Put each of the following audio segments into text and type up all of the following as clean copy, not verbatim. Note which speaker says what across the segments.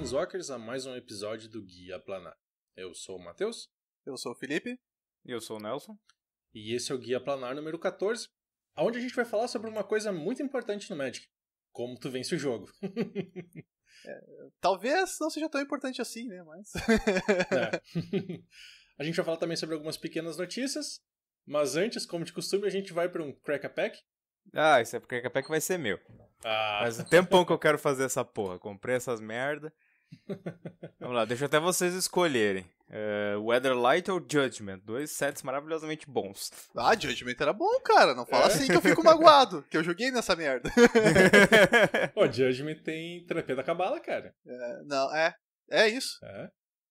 Speaker 1: Planeswalkers, a mais um episódio do Guia Planar. Eu sou o Matheus.
Speaker 2: Eu sou o Felipe.
Speaker 3: E eu sou o Nelson.
Speaker 1: E esse é o Guia Planar número 14, onde a gente vai falar sobre uma coisa muito importante no Magic. Como tu vence o jogo.
Speaker 2: Talvez não seja tão importante assim, né? Mas.
Speaker 1: A gente vai falar também sobre algumas pequenas notícias. Mas antes, como de costume, a gente vai para um Crack a Pack.
Speaker 3: Ah, esse Crack a Pack vai ser meu. Faz um tempão que eu quero fazer essa porra. Comprei essas merda. Vamos lá, deixa até vocês escolherem. Weatherlight ou Judgment? Dois sets maravilhosamente bons.
Speaker 2: Ah, Judgment era bom, cara. Não fala assim que eu fico magoado. Que eu joguei nessa merda.
Speaker 1: Pô, Judgment tem terapia da cabala, cara.
Speaker 2: Não, é isso.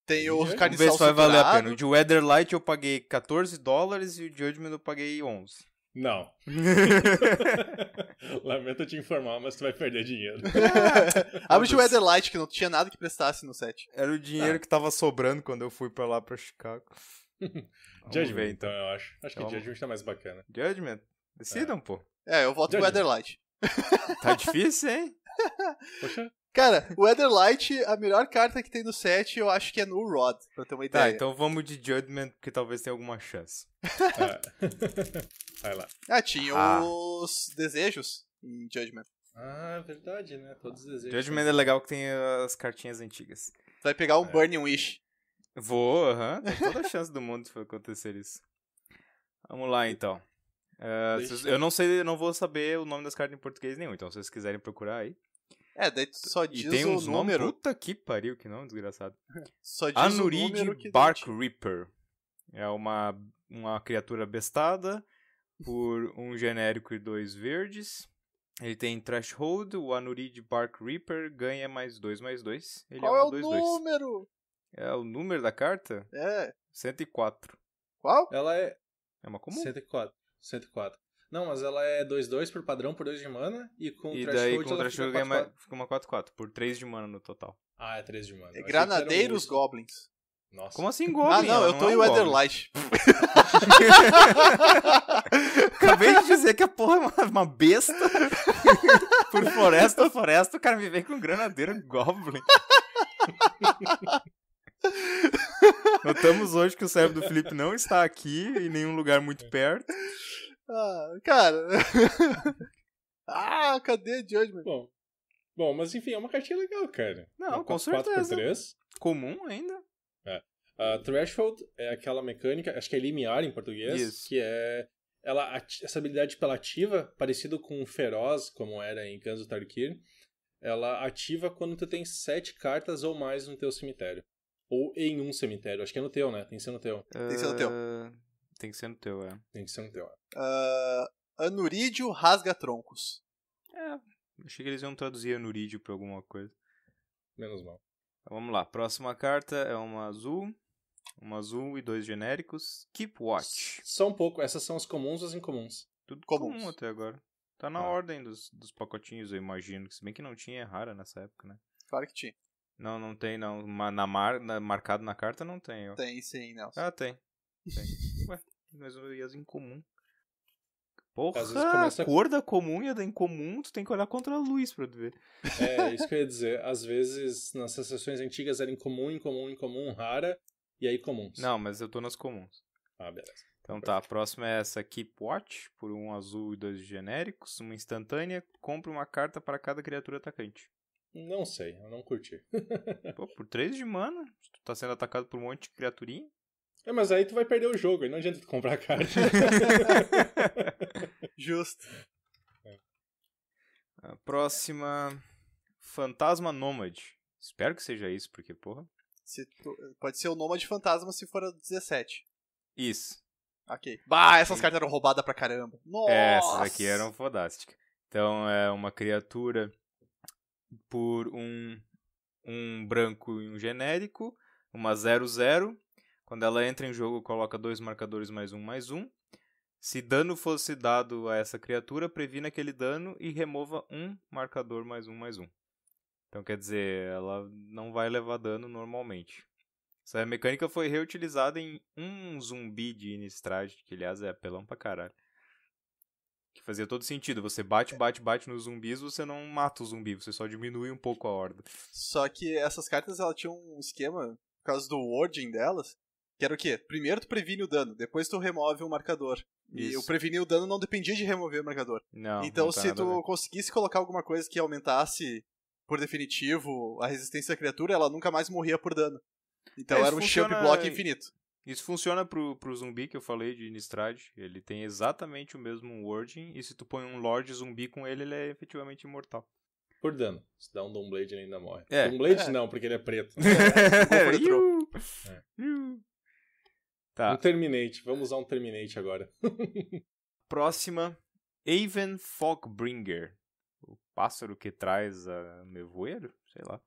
Speaker 2: Tem o
Speaker 3: Vamos ver
Speaker 2: carniçal
Speaker 3: se vai valer a
Speaker 2: saturado.
Speaker 3: pena. O de Weatherlight eu paguei $14 e o Judgment eu paguei 11.
Speaker 1: Não. Lamento te informar, mas tu vai perder dinheiro.
Speaker 2: Abre de Weatherlight, que não tinha nada que prestasse no set.
Speaker 3: Era o dinheiro que tava sobrando quando eu fui pra lá, pra Chicago.
Speaker 1: Judgment,
Speaker 3: ver,
Speaker 1: então, eu acho. Acho
Speaker 3: Então,
Speaker 1: que Judgment tá mais bacana.
Speaker 3: Judgment? Decidam, pô.
Speaker 2: Eu voto no
Speaker 1: Judgment.
Speaker 2: Weatherlight.
Speaker 3: Tá difícil, hein?
Speaker 1: Poxa.
Speaker 2: Cara, o Weatherlight, a melhor carta que tem no set, eu acho que é no Rod, pra ter uma ideia.
Speaker 3: Tá, então vamos de Judgment, porque talvez tenha alguma chance.
Speaker 1: Vai lá.
Speaker 2: Tinha os desejos em Judgment.
Speaker 1: Ah, verdade, né? Todos os desejos.
Speaker 3: Judgment é legal que tem as cartinhas antigas.
Speaker 2: Tu vai pegar um Burning Wish.
Speaker 3: Vou, tem toda a chance do mundo de acontecer isso. Vamos lá, então. Eu não sei, eu não vou saber o nome das cartas em português nenhum, então se vocês quiserem procurar aí.
Speaker 2: Daí tu só diz
Speaker 3: E tem
Speaker 2: o
Speaker 3: uns nomes,
Speaker 2: número.
Speaker 3: puta que pariu, que nome desgraçado.
Speaker 2: Só diz
Speaker 3: Anurid
Speaker 2: o número que
Speaker 3: Bark
Speaker 2: daí
Speaker 3: Reaper. É uma criatura bestada por um genérico e 2 verdes. Ele tem Threshold, o Anurid Bark Reaper ganha +2/+2. Ele
Speaker 2: Qual
Speaker 3: é
Speaker 2: é
Speaker 3: uma
Speaker 2: o
Speaker 3: 2/2.
Speaker 2: número?
Speaker 3: É o número da carta? 104.
Speaker 2: Qual?
Speaker 1: Ela é
Speaker 3: É uma comum.
Speaker 1: 104. Não, mas ela é 2/2 por padrão, por 2 de mana. E com
Speaker 3: E
Speaker 1: Threshold
Speaker 3: daí com o
Speaker 1: ela
Speaker 3: Threshold
Speaker 1: fica
Speaker 3: ganha
Speaker 1: 4/4.
Speaker 3: fica uma 4/4, por 3 de mana no total.
Speaker 1: Ah, é 3 de mana. Eu achei que
Speaker 2: Granadeiros
Speaker 1: era um urso.
Speaker 2: Goblins.
Speaker 1: Nossa.
Speaker 3: Como assim Goblin?
Speaker 2: Não,
Speaker 3: Ela
Speaker 2: eu tô
Speaker 3: é
Speaker 2: em
Speaker 3: um Goblin.
Speaker 2: Weatherlight.
Speaker 3: Acabei de dizer que a porra é uma besta. Por floresta, o cara me vem com granadeiro Goblin. Notamos hoje que o cérebro do Felipe não está aqui, em nenhum lugar muito perto.
Speaker 2: Cara. Cadê Judgment?
Speaker 1: Bom, mas enfim, é uma cartinha legal, cara.
Speaker 3: Não,
Speaker 1: Uma
Speaker 3: com
Speaker 1: 4/4 por
Speaker 3: certeza.
Speaker 1: 3.
Speaker 3: Comum ainda.
Speaker 1: Threshold é aquela mecânica, acho que é limiar em português,
Speaker 3: Isso.
Speaker 1: que é essa habilidade apelativa, parecido com Feroz, como era em Guns of Tarkir, ela ativa quando tu tem 7 cartas ou mais no teu cemitério. Ou em um cemitério, acho que é no teu, né? Tem que ser no teu.
Speaker 2: Tem que ser no teu.
Speaker 3: Tem que ser no teu,
Speaker 1: Tem que ser no teu.
Speaker 2: Anurídio rasga troncos.
Speaker 3: Achei que eles iam traduzir Anurídio pra alguma coisa.
Speaker 1: Menos mal.
Speaker 3: Então, vamos lá, próxima carta é uma azul e 2 genéricos. Keep Watch.
Speaker 1: Só um pouco, essas são as comuns ou as incomuns?
Speaker 3: Tudo
Speaker 2: Comuns.
Speaker 3: comum até agora. Tá na ordem dos pacotinhos, eu imagino. Se bem que não tinha, é rara nessa época, né?
Speaker 2: Claro que tinha.
Speaker 3: Não tem não. Marcado na carta não tem. Ó.
Speaker 2: Tem sim, Nelson.
Speaker 3: Ah, tem. Ué, mas eu ia as incomum. Porra,
Speaker 1: Às vezes começa-
Speaker 3: a cor da comum e a da incomum, tu tem que olhar contra a luz pra tu ver.
Speaker 1: É isso que eu ia dizer. Às vezes, nas sessões antigas era incomum, rara, e aí comuns.
Speaker 3: Não, mas eu tô nas comuns.
Speaker 1: Ah, beleza.
Speaker 3: Então tá, a próxima é essa Keep Watch, por um azul e 2 genéricos, uma instantânea, compra uma carta para cada criatura atacante.
Speaker 1: Não sei, eu não curti.
Speaker 3: Pô, por 3 de mana, tu tá sendo atacado por um monte de criaturinha.
Speaker 1: Mas aí tu vai perder o jogo, e não adianta tu comprar a carta.
Speaker 2: Justo.
Speaker 3: A próxima, Fantasma Nômade. Espero que seja isso, porque, porra.
Speaker 2: Pode ser o Nômade Fantasma se for a 17.
Speaker 3: Isso.
Speaker 2: Ok. Essas cartas eram roubadas pra caramba. Nossa!
Speaker 3: Essas aqui eram fodásticas. Então é uma criatura por um branco e um genérico, uma 0/0. Quando ela entra em jogo, coloca 2 marcadores +1/+1. Se dano fosse dado a essa criatura, previna aquele dano e remova um marcador +1/+1. Então quer dizer, ela não vai levar dano normalmente. Essa mecânica foi reutilizada em um zumbi de Innistrad, que aliás é apelão pra caralho. Que fazia todo sentido. Você bate nos zumbis, você não mata o zumbi, você só diminui um pouco a horda.
Speaker 2: Só que essas cartas, elas tinham um esquema, por causa do wording delas, que era o quê? Primeiro tu previne o dano, depois tu remove o marcador. E
Speaker 3: Isso.
Speaker 2: o prevenir o dano não dependia de remover o marcador.
Speaker 3: Não,
Speaker 2: Então
Speaker 3: não tem
Speaker 2: se
Speaker 3: nada a ver.
Speaker 2: tu conseguisse colocar alguma coisa que aumentasse, por definitivo, a resistência da criatura, ela nunca mais morria por dano. Então
Speaker 3: Isso
Speaker 2: era um champ
Speaker 3: funciona-
Speaker 2: block infinito.
Speaker 3: Isso funciona pro zumbi que eu falei de Innistrad. Ele tem exatamente o mesmo wording, e se tu põe um Lorde zumbi com ele, ele é efetivamente imortal.
Speaker 1: Por dano. Se dá um Doomblade, ele ainda morre.
Speaker 3: É.
Speaker 1: Doomblade não, porque ele é preto.
Speaker 3: Iu!
Speaker 1: É.
Speaker 3: Iu! Tá.
Speaker 1: Um Terminate. Vamos usar um Terminate agora.
Speaker 3: Próxima, Aven Fogbringer. O pássaro que traz a nevoeiro? Sei lá.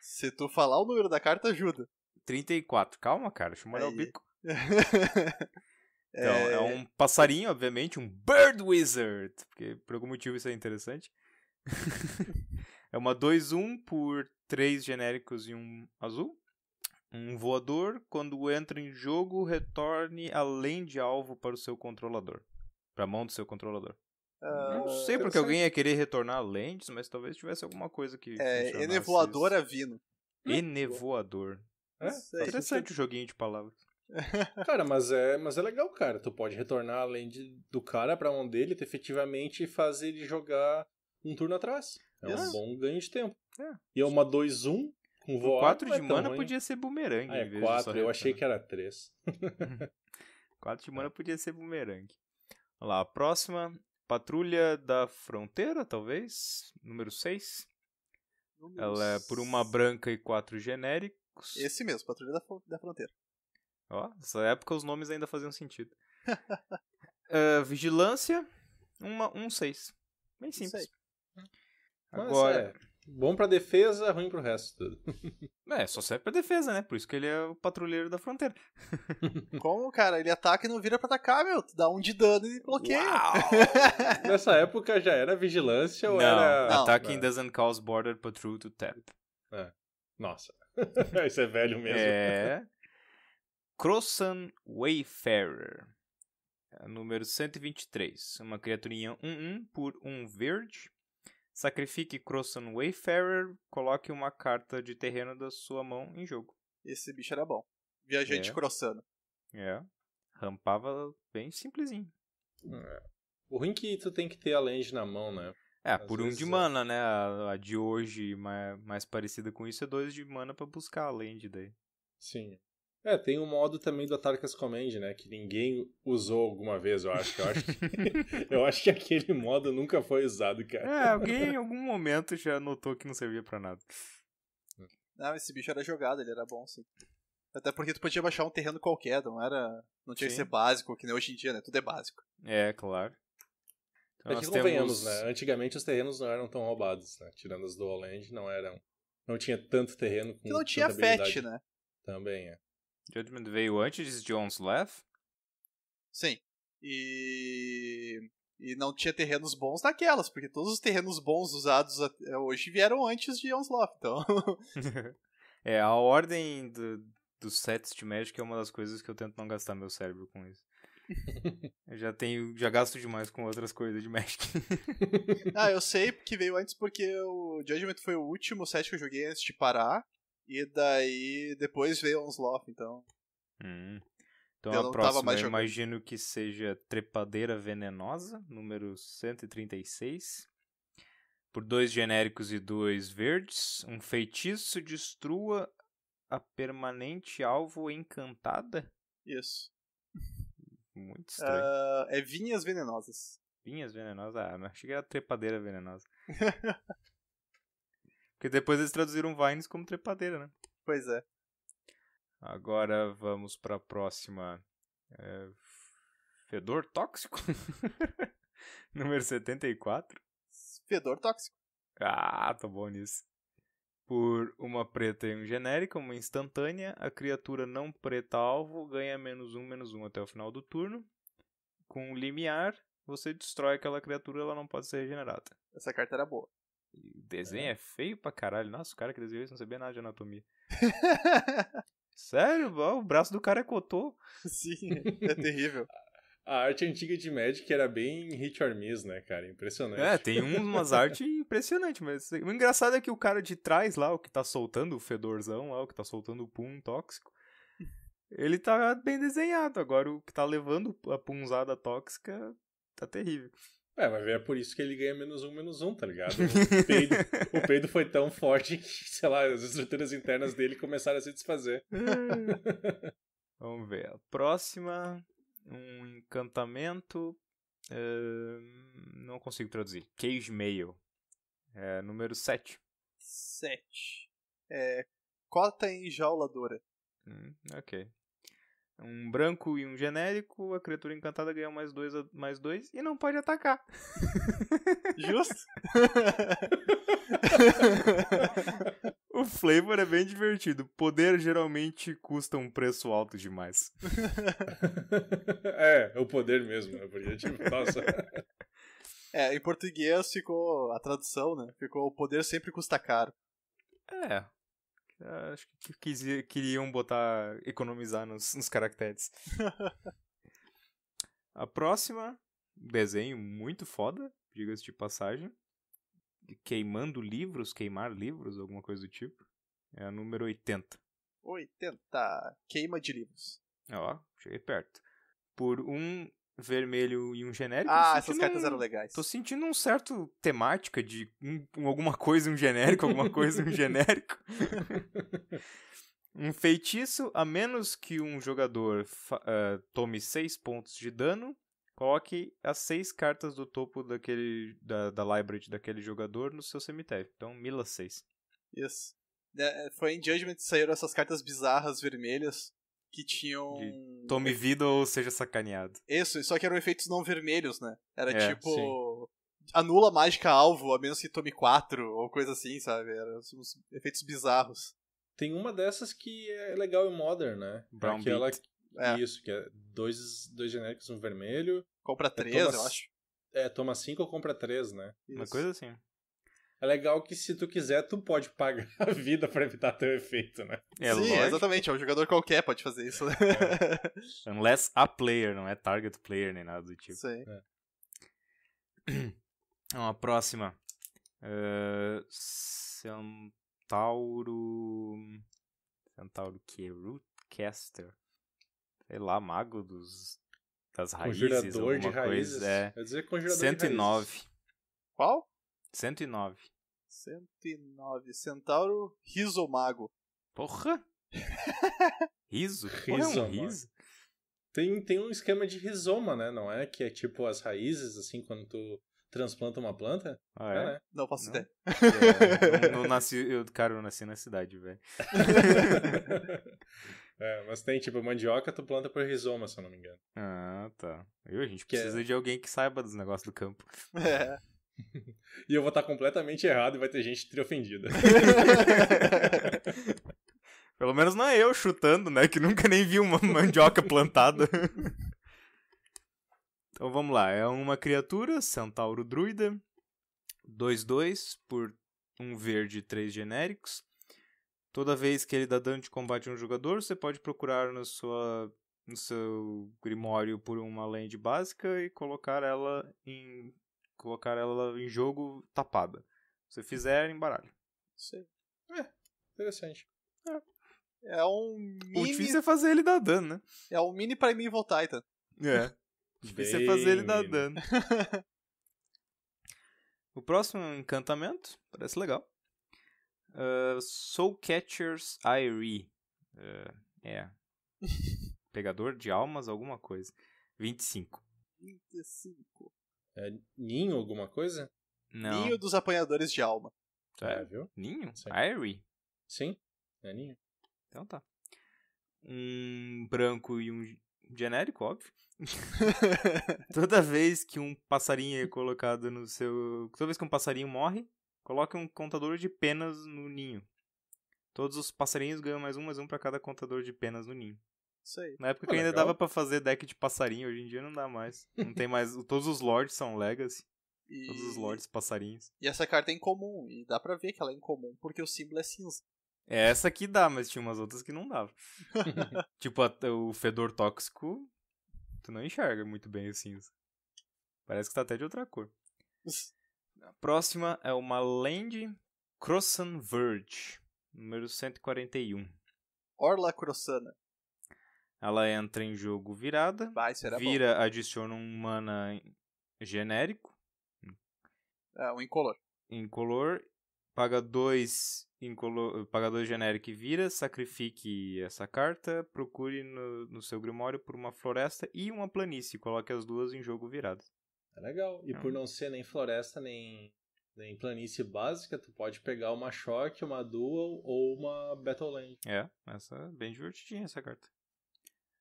Speaker 2: Se tu falar o número da carta, ajuda.
Speaker 3: 34. Calma, cara. Deixa eu molhar o
Speaker 2: Aí.
Speaker 3: bico. Então, é um passarinho, obviamente. Um Bird Wizard. Porque por algum motivo isso é interessante. É uma 2/1 por 3 genéricos e um azul. Um voador. Quando entra em jogo, retorne além de alvo para o seu controlador. Para a mão do seu controlador. Não sei porque alguém ia querer retornar lentes, mas talvez tivesse alguma coisa que funcionasse
Speaker 2: Enevoador
Speaker 3: isso.
Speaker 2: Avino.
Speaker 3: Enevoador.
Speaker 1: É?
Speaker 2: Isso aí.
Speaker 3: Interessante o joguinho de palavras.
Speaker 1: Cara, mas é legal, cara. Tu pode retornar além do cara pra mão dele e efetivamente fazer ele jogar um turno atrás. É um
Speaker 2: Isso.
Speaker 1: bom ganho de tempo.
Speaker 3: É.
Speaker 1: E é uma 2/1 com voar.
Speaker 3: 4
Speaker 1: não é
Speaker 3: de
Speaker 1: tão
Speaker 3: mana
Speaker 1: ruim.
Speaker 3: podia ser bumerangue.
Speaker 1: Ah,
Speaker 3: em vez
Speaker 1: é
Speaker 3: de
Speaker 1: 4.
Speaker 3: só
Speaker 1: Eu achei
Speaker 3: retornar.
Speaker 1: que era 3.
Speaker 3: 4 de mana podia ser bumerangue. Vamos lá, a próxima. Patrulha da Fronteira, talvez. Número 6. Ela é por uma branca e 4 genéricos.
Speaker 2: Esse mesmo, Patrulha da Fronteira.
Speaker 3: Ó, nessa época os nomes ainda faziam sentido. Vigilância, um 6. Bem
Speaker 2: Isso
Speaker 3: simples.
Speaker 2: aí.
Speaker 3: Agora,
Speaker 1: Bom pra defesa, ruim pro resto tudo.
Speaker 3: só serve pra defesa, né? Por isso que ele é o patrulheiro da fronteira.
Speaker 2: Como, cara? Ele ataca e não vira pra atacar, meu. Tu dá 1 de dano e bloqueia.
Speaker 3: Uau!
Speaker 1: Nessa época já era vigilância ou
Speaker 3: Não,
Speaker 1: era.
Speaker 2: Não.
Speaker 3: attacking doesn't cause border patrol to tap.
Speaker 1: Nossa. Isso é velho mesmo.
Speaker 3: É. Crossan Wayfarer. Número 123. Uma criaturinha 1/1 por 1 verde. Sacrifique Crossan Wayfarer. Coloque uma carta de terreno da sua mão em jogo.
Speaker 2: Esse bicho era bom. Viajante
Speaker 3: É.
Speaker 2: crossano.
Speaker 3: É. Rampava bem simplesinho.
Speaker 1: O ruim é que tu tem que ter a land na mão, né? Às
Speaker 3: Por 1
Speaker 1: vezes
Speaker 3: de mana, né? A de hoje, mais parecida com isso, é 2 de mana pra buscar a land daí.
Speaker 1: Sim. Tem um modo também do Atarkas Command, né? Que ninguém usou alguma vez, eu acho. Eu acho que aquele modo nunca foi usado, cara.
Speaker 3: Alguém em algum momento já notou que não servia pra nada.
Speaker 2: Não, esse bicho era jogado, ele era bom, sim. Até porque tu podia baixar um terreno qualquer, não tinha que
Speaker 3: Sim.
Speaker 2: ser básico, que nem hoje em dia, né? Tudo é básico.
Speaker 3: Claro. Então
Speaker 1: É que
Speaker 3: nós
Speaker 1: convenhamos,
Speaker 3: temos...
Speaker 1: né? Antigamente os terrenos não eram tão roubados, né? Tirando as Dual Land, não tinha tanto terreno com
Speaker 2: Que não tinha
Speaker 1: tanta
Speaker 2: fetch,
Speaker 1: habilidade.
Speaker 2: né?
Speaker 1: Também é.
Speaker 3: Judgment veio antes de Onslaught.
Speaker 2: Sim. E não tinha terrenos bons naquelas, porque todos os terrenos bons usados hoje vieram antes de Onslaught, então...
Speaker 3: A ordem dos sets de Magic é uma das coisas que eu tento não gastar meu cérebro com isso. Eu já gasto demais com outras coisas de Magic.
Speaker 2: Eu sei que veio antes porque o Judgment foi o último set que eu joguei antes de parar, e daí depois veio Onslaught, então...
Speaker 3: Então
Speaker 2: Eu
Speaker 3: a
Speaker 2: não tava
Speaker 3: próxima
Speaker 2: mais
Speaker 3: eu
Speaker 2: jogando.
Speaker 3: imagino que seja Trepadeira Venenosa, número 136. Por 2 genéricos e 2 verdes. Um feitiço destrua a permanente alvo encantada?
Speaker 2: Isso.
Speaker 3: Muito estranho.
Speaker 2: É Vinhas Venenosas.
Speaker 3: Vinhas venenosas? Não achei que era Trepadeira Venenosa. Porque depois eles traduziram Vines como Trepadeira, né?
Speaker 2: Pois é.
Speaker 3: Agora vamos para a próxima. Fedor Tóxico? Número 74.
Speaker 2: Fedor tóxico.
Speaker 3: Tô bom nisso. Por uma preta e um genérico, uma instantânea, a criatura não preta alvo ganha -1/-1 até o final do turno. Com limiar, você destrói aquela criatura, ela não pode ser regenerada.
Speaker 2: Essa carta era boa.
Speaker 3: E o desenho é feio pra caralho. Nossa, o cara que desenhou isso não sabia nada de anatomia. Sério, o braço do cara é cotô.
Speaker 2: Sim, é terrível.
Speaker 1: A arte antiga de Magic era bem hit or miss, né, cara? Impressionante.
Speaker 3: Tem umas artes impressionantes, mas o engraçado é que o cara de trás lá, o que tá soltando o fedorzão lá, o que tá soltando o pum tóxico, ele tá bem desenhado. Agora o que tá levando a punzada tóxica tá terrível.
Speaker 1: Vai ver, é por isso que ele ganha -1/-1, tá ligado? O peido foi tão forte que, sei lá, as estruturas internas dele começaram a se desfazer.
Speaker 3: Vamos ver. A próxima, um encantamento. Não consigo traduzir. Cage Mail. Número 7.
Speaker 2: 7. Cota enjauladora.
Speaker 3: Ok. Um branco e um genérico, a criatura encantada ganha +2 e não pode atacar.
Speaker 2: Justo?
Speaker 3: O flavor é bem divertido. Poder geralmente custa um preço alto demais.
Speaker 1: O poder mesmo, né? Porque, tipo, nossa.
Speaker 2: Em português ficou a tradução, né? Ficou o poder sempre custa caro.
Speaker 3: Acho que queriam economizar nos caracteres. A próxima, desenho muito foda, diga-se de passagem. Queimar livros, alguma coisa do tipo. É a número 80.
Speaker 2: 80. Queima de livros.
Speaker 3: Ó, cheguei perto. Por um vermelho e um genérico.
Speaker 2: Essas cartas eram legais.
Speaker 3: Tô sentindo um certo temática de alguma coisa e um genérico, alguma coisa e um genérico. Um feitiço, a menos que um jogador tome 6 pontos de dano, coloque as 6 cartas do topo da library daquele jogador no seu cemitério. Então, mila 6.
Speaker 2: Isso. Foi em Judgment que saíram essas cartas bizarras vermelhas que tinham...
Speaker 3: Tome vida ou seja sacaneado.
Speaker 2: Isso, só que eram efeitos não vermelhos, né? Era tipo...
Speaker 3: Sim.
Speaker 2: Anula mágica alvo, a menos que tome 4, ou coisa assim, sabe? Eram uns efeitos bizarros.
Speaker 1: Tem uma dessas que é legal em Modern, né?
Speaker 3: Brown
Speaker 1: Aquela...
Speaker 3: Beat.
Speaker 1: Isso, que é dois genéricos no vermelho.
Speaker 2: Compra 3, eu acho.
Speaker 1: Toma 5 ou compra 3, né?
Speaker 3: Uma coisa assim.
Speaker 1: É legal que se tu quiser, tu pode pagar a vida pra evitar teu efeito, né?
Speaker 2: Sim, lógico. Exatamente. Um jogador qualquer pode fazer isso. Né?
Speaker 3: Unless a player, não é target player nem nada do tipo.
Speaker 2: Sim.
Speaker 3: A próxima. Centauro que? Rootcaster. Sei lá, mago das raízes.
Speaker 1: Conjurador de raízes.
Speaker 3: Quer
Speaker 1: dizer conjurador
Speaker 3: 109.
Speaker 1: de raízes.
Speaker 2: Qual?
Speaker 3: 109.
Speaker 2: 109. Centauro Rizomago.
Speaker 3: Porra! Riso?
Speaker 1: Rizoma.
Speaker 3: Riso?
Speaker 1: Tem um esquema de rizoma, né? Não é? Que é tipo as raízes, assim, quando tu transplanta uma planta.
Speaker 3: Né?
Speaker 2: Não faço ideia.
Speaker 3: Eu nasci na cidade, velho.
Speaker 1: Mas tem, tipo, mandioca, tu planta por rizoma, se eu não me engano.
Speaker 3: Tá. A gente precisa de alguém que saiba dos negócios do campo.
Speaker 1: E eu vou estar completamente errado e vai ter gente ofendida.
Speaker 3: Pelo menos não é eu chutando, né? Que nunca nem vi uma mandioca plantada. Então vamos lá. É uma criatura, Centauro Druida. 2/2 por um verde e 3 genéricos. Toda vez que ele dá dano de combate a um jogador, você pode procurar no seu Grimório por uma land básica e colocar ela em jogo tapada. Se você fizer, embaralha.
Speaker 2: Sei.
Speaker 1: Interessante.
Speaker 2: É um mini...
Speaker 3: O difícil é fazer ele dar dano, né?
Speaker 2: É um mini Primeval Titan.
Speaker 3: Difícil é fazer ele dar dano. O próximo é um encantamento. Parece legal. Soulcatcher's Eyrie. Pegador de almas, alguma coisa. 25.
Speaker 2: 25.
Speaker 1: Ninho, alguma coisa?
Speaker 3: Não.
Speaker 2: Ninho dos apanhadores de alma.
Speaker 1: Viu?
Speaker 3: Ninho?
Speaker 1: Sim.
Speaker 3: Eyrie?
Speaker 1: Sim, é ninho.
Speaker 3: Então tá. Um branco e um genérico, óbvio. Toda vez que um passarinho é colocado no seu... Toda vez que um passarinho morre, coloque um contador de penas no ninho. Todos os passarinhos ganham mais um pra cada contador de penas no ninho.
Speaker 2: Isso aí.
Speaker 3: Na época que ainda dava pra fazer deck de passarinho, hoje em dia não dá mais. Não tem mais... Todos os lords são legacy. Todos os lords passarinhos.
Speaker 2: E essa carta é incomum, e dá pra ver que ela é incomum, porque o símbolo é cinza.
Speaker 3: Essa aqui dá, mas tinha umas outras que não dava. Tipo, o fedor tóxico, Tu não enxerga muito bem o cinza. Parece que tá até de outra cor. A próxima é uma Land Crossan Verge, número 141.
Speaker 2: Orla Crossana.
Speaker 3: Ela entra em jogo virada, vira, adiciona um mana genérico.
Speaker 2: Um incolor.
Speaker 3: Incolor, paga 2 genérico e vira, sacrifique essa carta, procure no seu Grimório por uma floresta e uma planície, coloque as duas em jogo virado.
Speaker 1: É legal, e por não ser nem floresta nem planície básica, tu pode pegar uma Shock, uma Dual ou uma Battleland.
Speaker 3: Essa é bem divertidinha essa carta.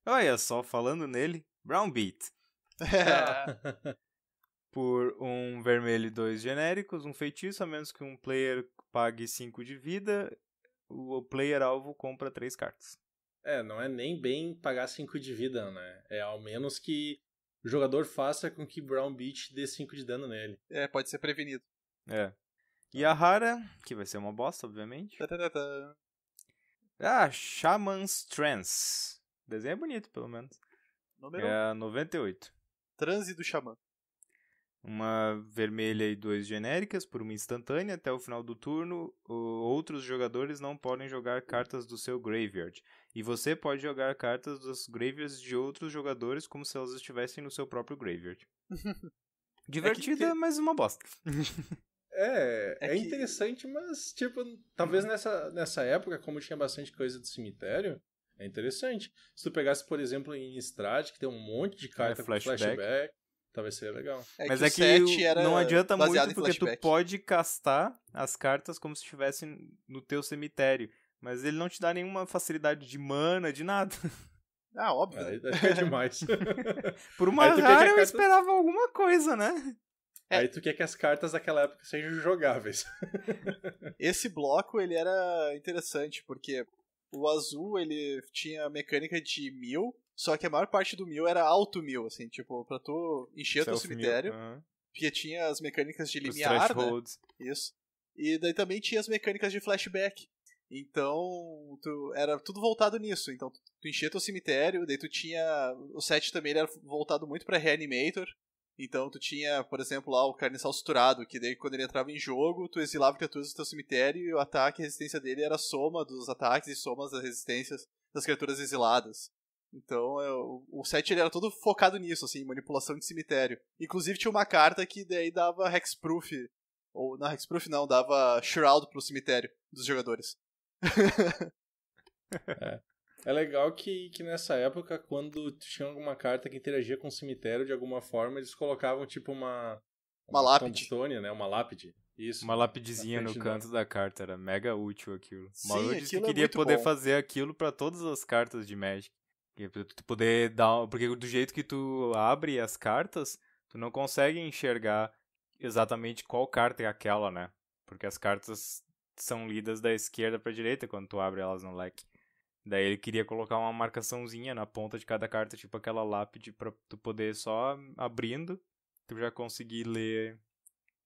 Speaker 3: Olha só, falando nele, Brown Beat. Por um vermelho e 2 genéricos, um feitiço, a menos que um player pague 5 de vida, o player alvo compra 3 cartas.
Speaker 1: Não é nem bem pagar 5 de vida, né? É ao menos que o jogador faça com que Brown Beat dê 5 de dano nele.
Speaker 2: Pode ser prevenido.
Speaker 3: E a rara, que vai ser uma bosta, obviamente. Shaman's Trance. O desenho é bonito, pelo menos.
Speaker 2: Número?
Speaker 3: É a 98.
Speaker 2: Transe do Xamã.
Speaker 3: Uma vermelha e 2 genéricas por uma instantânea. Até o final do turno, outros jogadores não podem jogar cartas do seu graveyard. E você pode jogar cartas dos graveyards de outros jogadores como se elas estivessem no seu próprio graveyard. Divertida, mas uma bosta.
Speaker 1: É interessante, mas tipo, talvez nessa época, como tinha bastante coisa do cemitério, é interessante. Se tu pegasse, por exemplo, em Innistrad, que tem um monte de carta com flashback, talvez seria legal.
Speaker 3: Mas é que não adianta muito porque tu pode castar as cartas como se estivessem no teu cemitério. Mas ele não te dá nenhuma facilidade de mana, de nada.
Speaker 2: Óbvio.
Speaker 1: Acho que é demais.
Speaker 3: Por uma rara eu esperava alguma coisa, né?
Speaker 1: Aí tu quer que as cartas daquela época sejam jogáveis.
Speaker 2: Esse bloco, ele era interessante, porque o azul, ele tinha mecânica de 1000, só que a maior parte do 1000 era alto 1000, assim, tipo, pra tu encher teu cemitério, porque tinha as mecânicas de limiar, né? Isso. E daí também tinha as mecânicas de flashback. Então, era tudo voltado nisso. Então, tu enchia teu cemitério, daí tu tinha... O set também era voltado muito pra Reanimator. Então, tu tinha, por exemplo, lá o Carniçal Suturado, que daí quando ele entrava em jogo, tu exilava criaturas do teu cemitério e o ataque e a resistência dele era a soma dos ataques e somas das resistências das criaturas exiladas. Então, o set ele era todo focado nisso, assim, manipulação de cemitério. Inclusive tinha uma carta que daí dava Hexproof, ou não, Hexproof não, dava Shroud pro cemitério dos jogadores.
Speaker 1: É legal que nessa época, quando tinha alguma carta que interagia com o cemitério de alguma forma, eles colocavam tipo uma
Speaker 2: lápide.
Speaker 1: Tombstone, né? Uma lápide. Isso.
Speaker 3: Uma lapidezinha no canto da carta, era mega útil aquilo.
Speaker 2: Sim,
Speaker 3: o Mauro disse que
Speaker 2: aquilo
Speaker 3: queria poder
Speaker 2: bom.
Speaker 3: fazer aquilo pra todas as cartas de Magic. Pra tu poder dar. Porque do jeito que tu abre as cartas, tu não consegue enxergar exatamente qual carta é aquela, né? Porque as cartas são lidas da esquerda pra direita quando tu abre elas no leque. Daí ele queria colocar uma marcaçãozinha na ponta de cada carta, tipo aquela lápide, pra tu poder só abrindo, tu já conseguir ler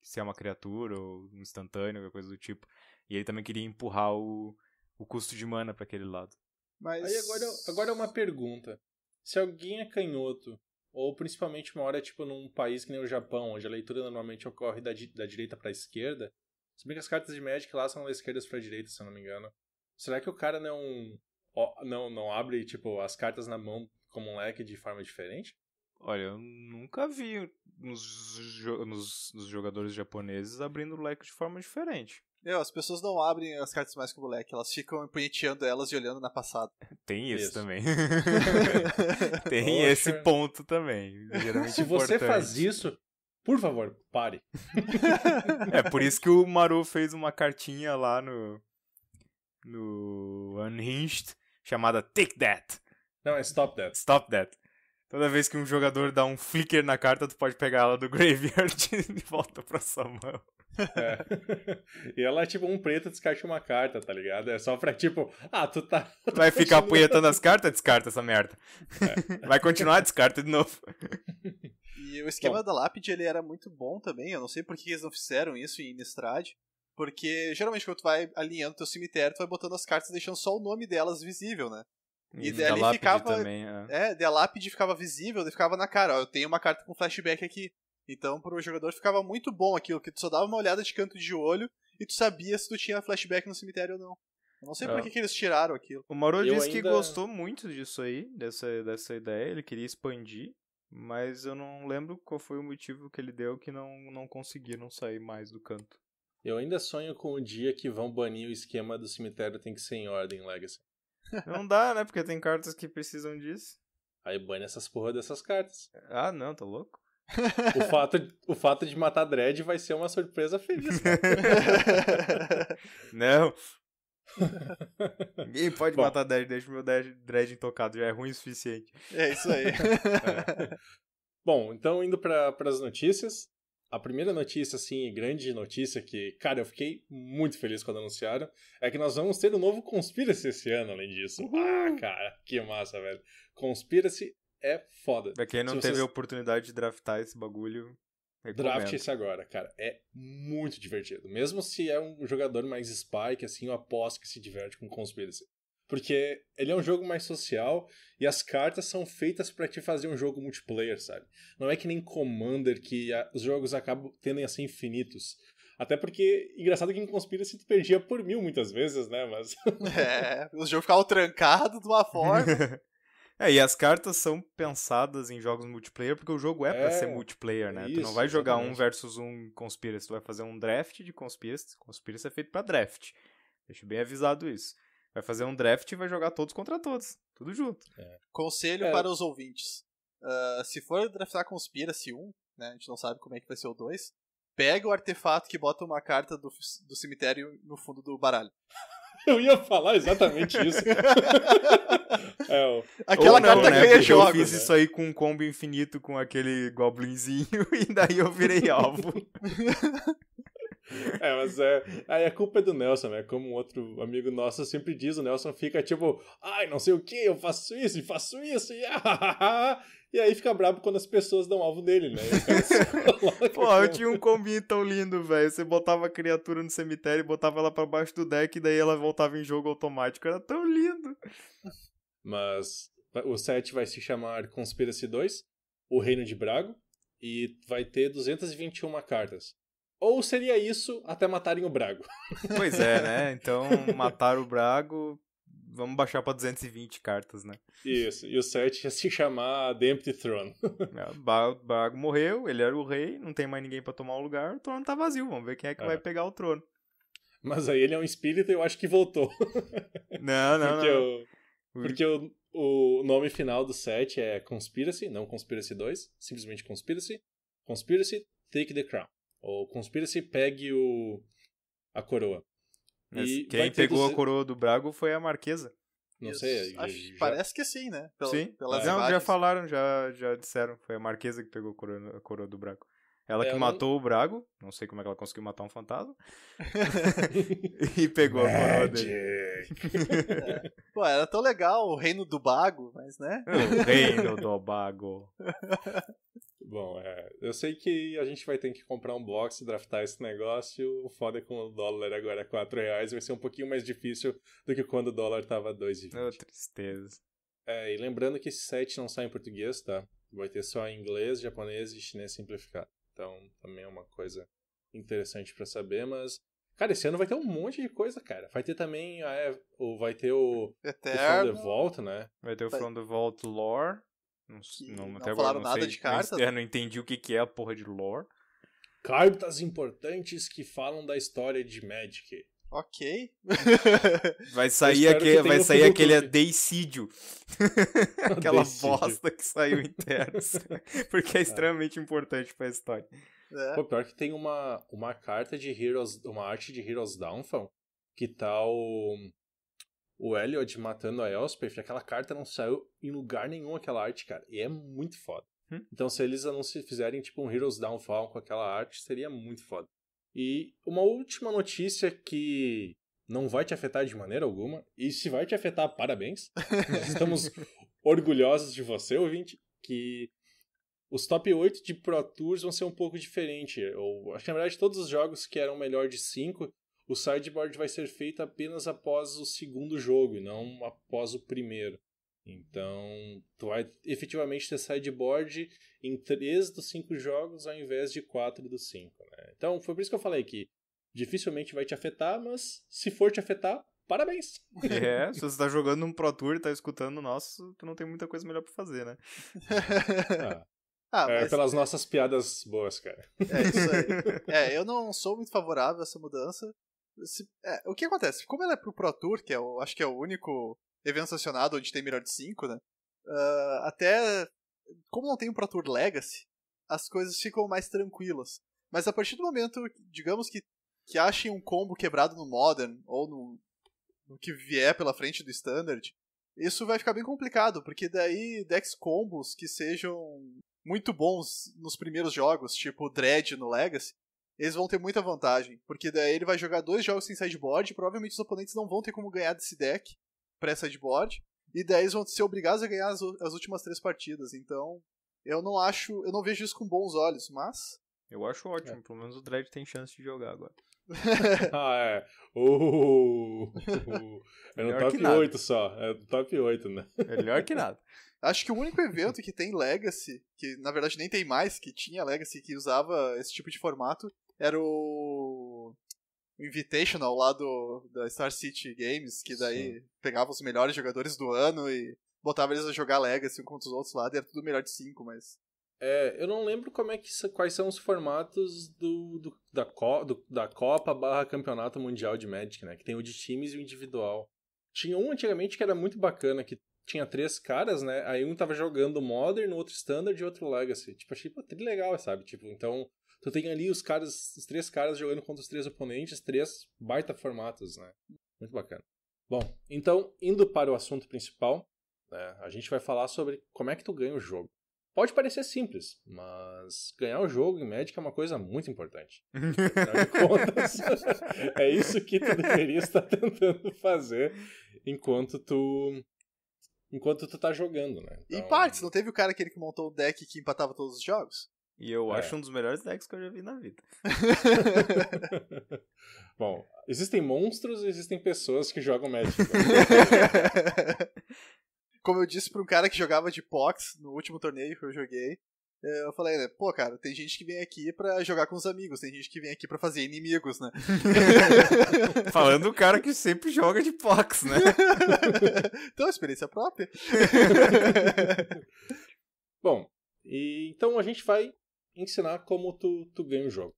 Speaker 3: se é uma criatura ou um instantâneo, qualquer coisa do tipo. E ele também queria empurrar o custo de mana pra aquele lado.
Speaker 2: Mas...
Speaker 1: Aí agora é uma pergunta. Se alguém é canhoto, ou principalmente uma hora tipo num país que nem o Japão, onde a leitura normalmente ocorre da direita pra esquerda, se bem que as cartas de Magic lá são da esquerda pra direita, se eu não me engano. Será que o cara não abre tipo as cartas na mão como um leque de forma diferente?
Speaker 3: Olha, eu nunca vi nos jogadores japoneses abrindo o leque de forma diferente.
Speaker 2: As pessoas não abrem as cartas mais como leque, elas ficam empunheteando elas e olhando na passada.
Speaker 3: Tem isso também. Tem esse ponto também.
Speaker 1: Se você faz isso, por favor, pare.
Speaker 3: É por isso que o Maru fez uma cartinha lá no Unhinged chamada Take That.
Speaker 1: Não, é Stop That.
Speaker 3: Stop That. Toda vez que um jogador dá um flicker na carta, tu pode pegar ela do graveyard e volta pra sua mão.
Speaker 1: E ela é tipo um preto, descarte uma carta, tá ligado? É só pra tipo, tu tá...
Speaker 3: Tu vai ficar apunhetando as cartas? Descarta essa merda. Vai continuar, descarta de novo.
Speaker 2: E o esquema da lápide, ele era muito bom também. Eu não sei por que eles não fizeram isso em Innistrad. Porque geralmente quando tu vai alinhando teu cemitério, tu vai botando as cartas e deixando só o nome delas visível, né? E daí ali
Speaker 3: lápide
Speaker 2: ficava.
Speaker 3: também,
Speaker 2: daí a lápide ficava visível, daí ficava na cara, ó, eu tenho uma carta com flashback aqui. Então pro jogador ficava muito bom aquilo, que tu só dava uma olhada de canto de olho e tu sabia se tu tinha flashback no cemitério ou não. Eu não sei por que eles tiraram aquilo.
Speaker 3: O Mauro disse que gostou muito disso aí, dessa ideia, ele queria expandir, mas eu não lembro qual foi o motivo que ele deu que não conseguiram sair mais do canto.
Speaker 1: Eu ainda sonho com o dia que vão banir o esquema do cemitério tem que ser em ordem Legacy.
Speaker 3: Não dá, né? Porque tem cartas que precisam disso.
Speaker 1: Aí bane essas porra dessas cartas.
Speaker 3: Ah, não, tá louco?
Speaker 1: O fato de matar Dredd vai ser uma surpresa feliz, cara.
Speaker 3: Não. Ninguém pode matar Dredd, deixa o meu Dredd intocado, já é ruim o suficiente.
Speaker 2: É isso aí.
Speaker 1: Bom, então indo para as notícias. A primeira notícia, assim, grande notícia que, cara, eu fiquei muito feliz quando anunciaram, é que nós vamos ter um novo Conspiracy esse ano, além disso. Ah, cara, que massa, velho. Conspiracy é foda.
Speaker 3: Pra quem não teve a oportunidade de draftar esse bagulho,
Speaker 1: draft esse agora, cara. É muito divertido. Mesmo se é um jogador mais spike, assim, eu aposto que se diverte com Conspiracy. Porque ele é um jogo mais social e as cartas são feitas pra te fazer um jogo multiplayer, sabe? Não é que nem Commander, que os jogos tendem a ser infinitos. Até porque, engraçado que em Conspiracy tu perdia por 1000 muitas vezes, né? Mas...
Speaker 2: os jogos ficavam trancados de uma forma.
Speaker 3: E as cartas são pensadas em jogos multiplayer porque o jogo é pra ser multiplayer, né? Tu não vai jogar exatamente. 1 versus 1 Conspiracy, tu vai fazer um draft de Conspiracy. Conspiracy é feito pra draft. Deixa bem avisado isso. Vai fazer um draft e vai jogar todos contra todos. Tudo junto.
Speaker 2: Conselho para os ouvintes. Se for draftar Conspiracy 1, né, a gente não sabe como é que vai ser o 2, pega o artefato que bota uma carta do cemitério no fundo do baralho.
Speaker 1: Eu ia falar exatamente isso.
Speaker 2: Aquela carta ganha jogos.
Speaker 3: Eu fiz isso aí com um combo infinito com aquele goblinzinho e daí eu virei alvo.
Speaker 1: Mas aí a culpa é do Nelson, né? Como um outro amigo nosso sempre diz, o Nelson fica tipo, ai, não sei o que, eu faço isso, e aí fica bravo quando as pessoas dão alvo nele, né?
Speaker 3: Pô, eu tinha um combinho tão lindo, velho. Você botava a criatura no cemitério e botava ela pra baixo do deck e daí ela voltava em jogo automático. Era tão lindo.
Speaker 1: Mas o set vai se chamar Conspiracy 2, o Reino de Brago, e vai ter 221 cartas. Ou seria isso até matarem o Brago?
Speaker 3: Pois é, né? Então, matar o Brago, vamos baixar pra 220 cartas, né?
Speaker 1: Isso, e o set ia se chamar The Empty Throne.
Speaker 3: O Brago morreu, ele era o rei, não tem mais ninguém pra tomar o lugar, o trono tá vazio, vamos ver quem é que vai pegar o trono.
Speaker 1: Mas aí ele é um espírito e eu acho que voltou.
Speaker 3: Não.
Speaker 1: Porque o nome final do set é Conspiracy, não Conspiracy 2, simplesmente Conspiracy. Conspiracy, Take the Crown. Ou Conspiracy, pegue a coroa.
Speaker 3: E quem pegou a coroa do Brago foi a Marquesa.
Speaker 1: Não sei.
Speaker 2: Parece que sim, né?
Speaker 3: Sim. Não, já falaram, já disseram. Foi a Marquesa que pegou a coroa do Brago. Ela que matou o Brago. Não sei como é que ela conseguiu matar um fantasma. E pegou a coroa dele.
Speaker 2: Pô, era tão legal o Reino do Bago, mas né?
Speaker 3: O Reino do Bago.
Speaker 1: Bom, eu sei que a gente vai ter que comprar um box e draftar esse negócio. O foda é que o dólar agora é R$4, vai ser um pouquinho mais difícil do que quando o dólar tava R$2,20.
Speaker 3: Tristeza.
Speaker 1: E lembrando que esse set não sai em português, tá? Vai ter só em inglês, japonês e chinês simplificado. Então, também é uma coisa interessante pra saber, mas... Cara, esse ano vai ter um monte de coisa, cara. Vai ter também... vai ter o From the Vault, né?
Speaker 3: Vai ter o From the Vault Lore.
Speaker 2: Não falaram nada de cartas.
Speaker 3: Eu não entendi o que é a porra de lore.
Speaker 1: Cartas importantes que falam da história de Magic.
Speaker 2: Ok.
Speaker 3: Vai sair aquele Deicídio. Aquela bosta que saiu em Terras. Porque é extremamente importante pra história.
Speaker 1: Pô, pior que tem uma carta de Heroes, uma arte de Heroes Downfall, que tá o Elliot matando a Elspeth, aquela carta não saiu em lugar nenhum, aquela arte, cara. E é muito foda. Então, se eles fizerem tipo um Heroes Downfall com aquela arte, seria muito foda. E uma última notícia que não vai te afetar de maneira alguma, e se vai te afetar, parabéns. Estamos orgulhosos de você, ouvinte, que os top 8 de Pro Tours vão ser um pouco diferentes. Acho que, na verdade, todos os jogos que eram melhor de 5... o sideboard vai ser feito apenas após o segundo jogo e não após o primeiro. Então, tu vai efetivamente ter sideboard em 3 dos 5 jogos ao invés de 4 dos 5, né? Então, foi por isso que eu falei que dificilmente vai te afetar, mas se for te afetar, parabéns!
Speaker 3: Se você tá jogando um Pro Tour e tá escutando o nosso, tu não tem muita coisa melhor pra fazer, né?
Speaker 2: Mas...
Speaker 1: pelas nossas piadas boas, cara.
Speaker 2: É isso aí. Eu não sou muito favorável a essa mudança. O que acontece? Como ela é pro Pro Tour, que acho que é o único evento sancionado onde tem melhor de 5, né? Até como não tem um Pro Tour Legacy, as coisas ficam mais tranquilas. Mas a partir do momento, digamos que achem um combo quebrado no Modern ou no que vier pela frente do Standard, isso vai ficar bem complicado, porque daí decks combos que sejam muito bons nos primeiros jogos, tipo o Dread no Legacy, eles vão ter muita vantagem, porque daí ele vai jogar 2 jogos sem sideboard e provavelmente os oponentes não vão ter como ganhar desse deck pré-sideboard, e daí eles vão ser obrigados a ganhar as últimas 3 partidas. Então, eu não vejo isso com bons olhos, mas...
Speaker 3: Eu acho ótimo, pelo menos o Dread tem chance de jogar agora.
Speaker 1: É no top 8 só, é no top 8, né?
Speaker 3: Melhor que nada.
Speaker 2: Acho que o único evento que tem Legacy, que na verdade nem tem mais, que tinha Legacy, que usava esse tipo de formato, era o Invitational lá da Star City Games, que daí pegava os melhores jogadores do ano e botava eles a jogar Legacy um contra os outros lá, e era tudo melhor de 5, mas...
Speaker 1: Eu não lembro quais são os formatos da Copa / Campeonato Mundial de Magic, né? Que tem o de times e o individual. Tinha um antigamente que era muito bacana, que tinha 3 caras, né? Aí um tava jogando Modern, outro Standard e outro Legacy. Tipo, achei legal, sabe? Tipo, então, tu tem ali os 3 caras jogando contra os 3 oponentes, 3 baita formatos, né? Muito bacana. Bom, então, indo para o assunto principal, né? A gente vai falar sobre como é que tu ganha o jogo. Pode parecer simples, mas ganhar o jogo em Magic é uma coisa muito importante. Afinal de contas, é isso que tu deveria estar tentando fazer enquanto tu tá jogando, né?
Speaker 2: Então... Em partes, não teve o cara que montou o deck que empatava todos os jogos?
Speaker 3: E eu acho um dos melhores decks que eu já vi na vida.
Speaker 1: Bom, existem monstros e existem pessoas que jogam Magic.
Speaker 2: Como eu disse pra um cara que jogava de Pox no último torneio que eu joguei, eu falei, né, pô, cara, tem gente que vem aqui pra jogar com os amigos, tem gente que vem aqui pra fazer inimigos, né?
Speaker 3: Falando do cara que sempre joga de Pox, né?
Speaker 2: Então, experiência própria.
Speaker 1: Bom, então a gente vai ensinar como tu ganha o jogo.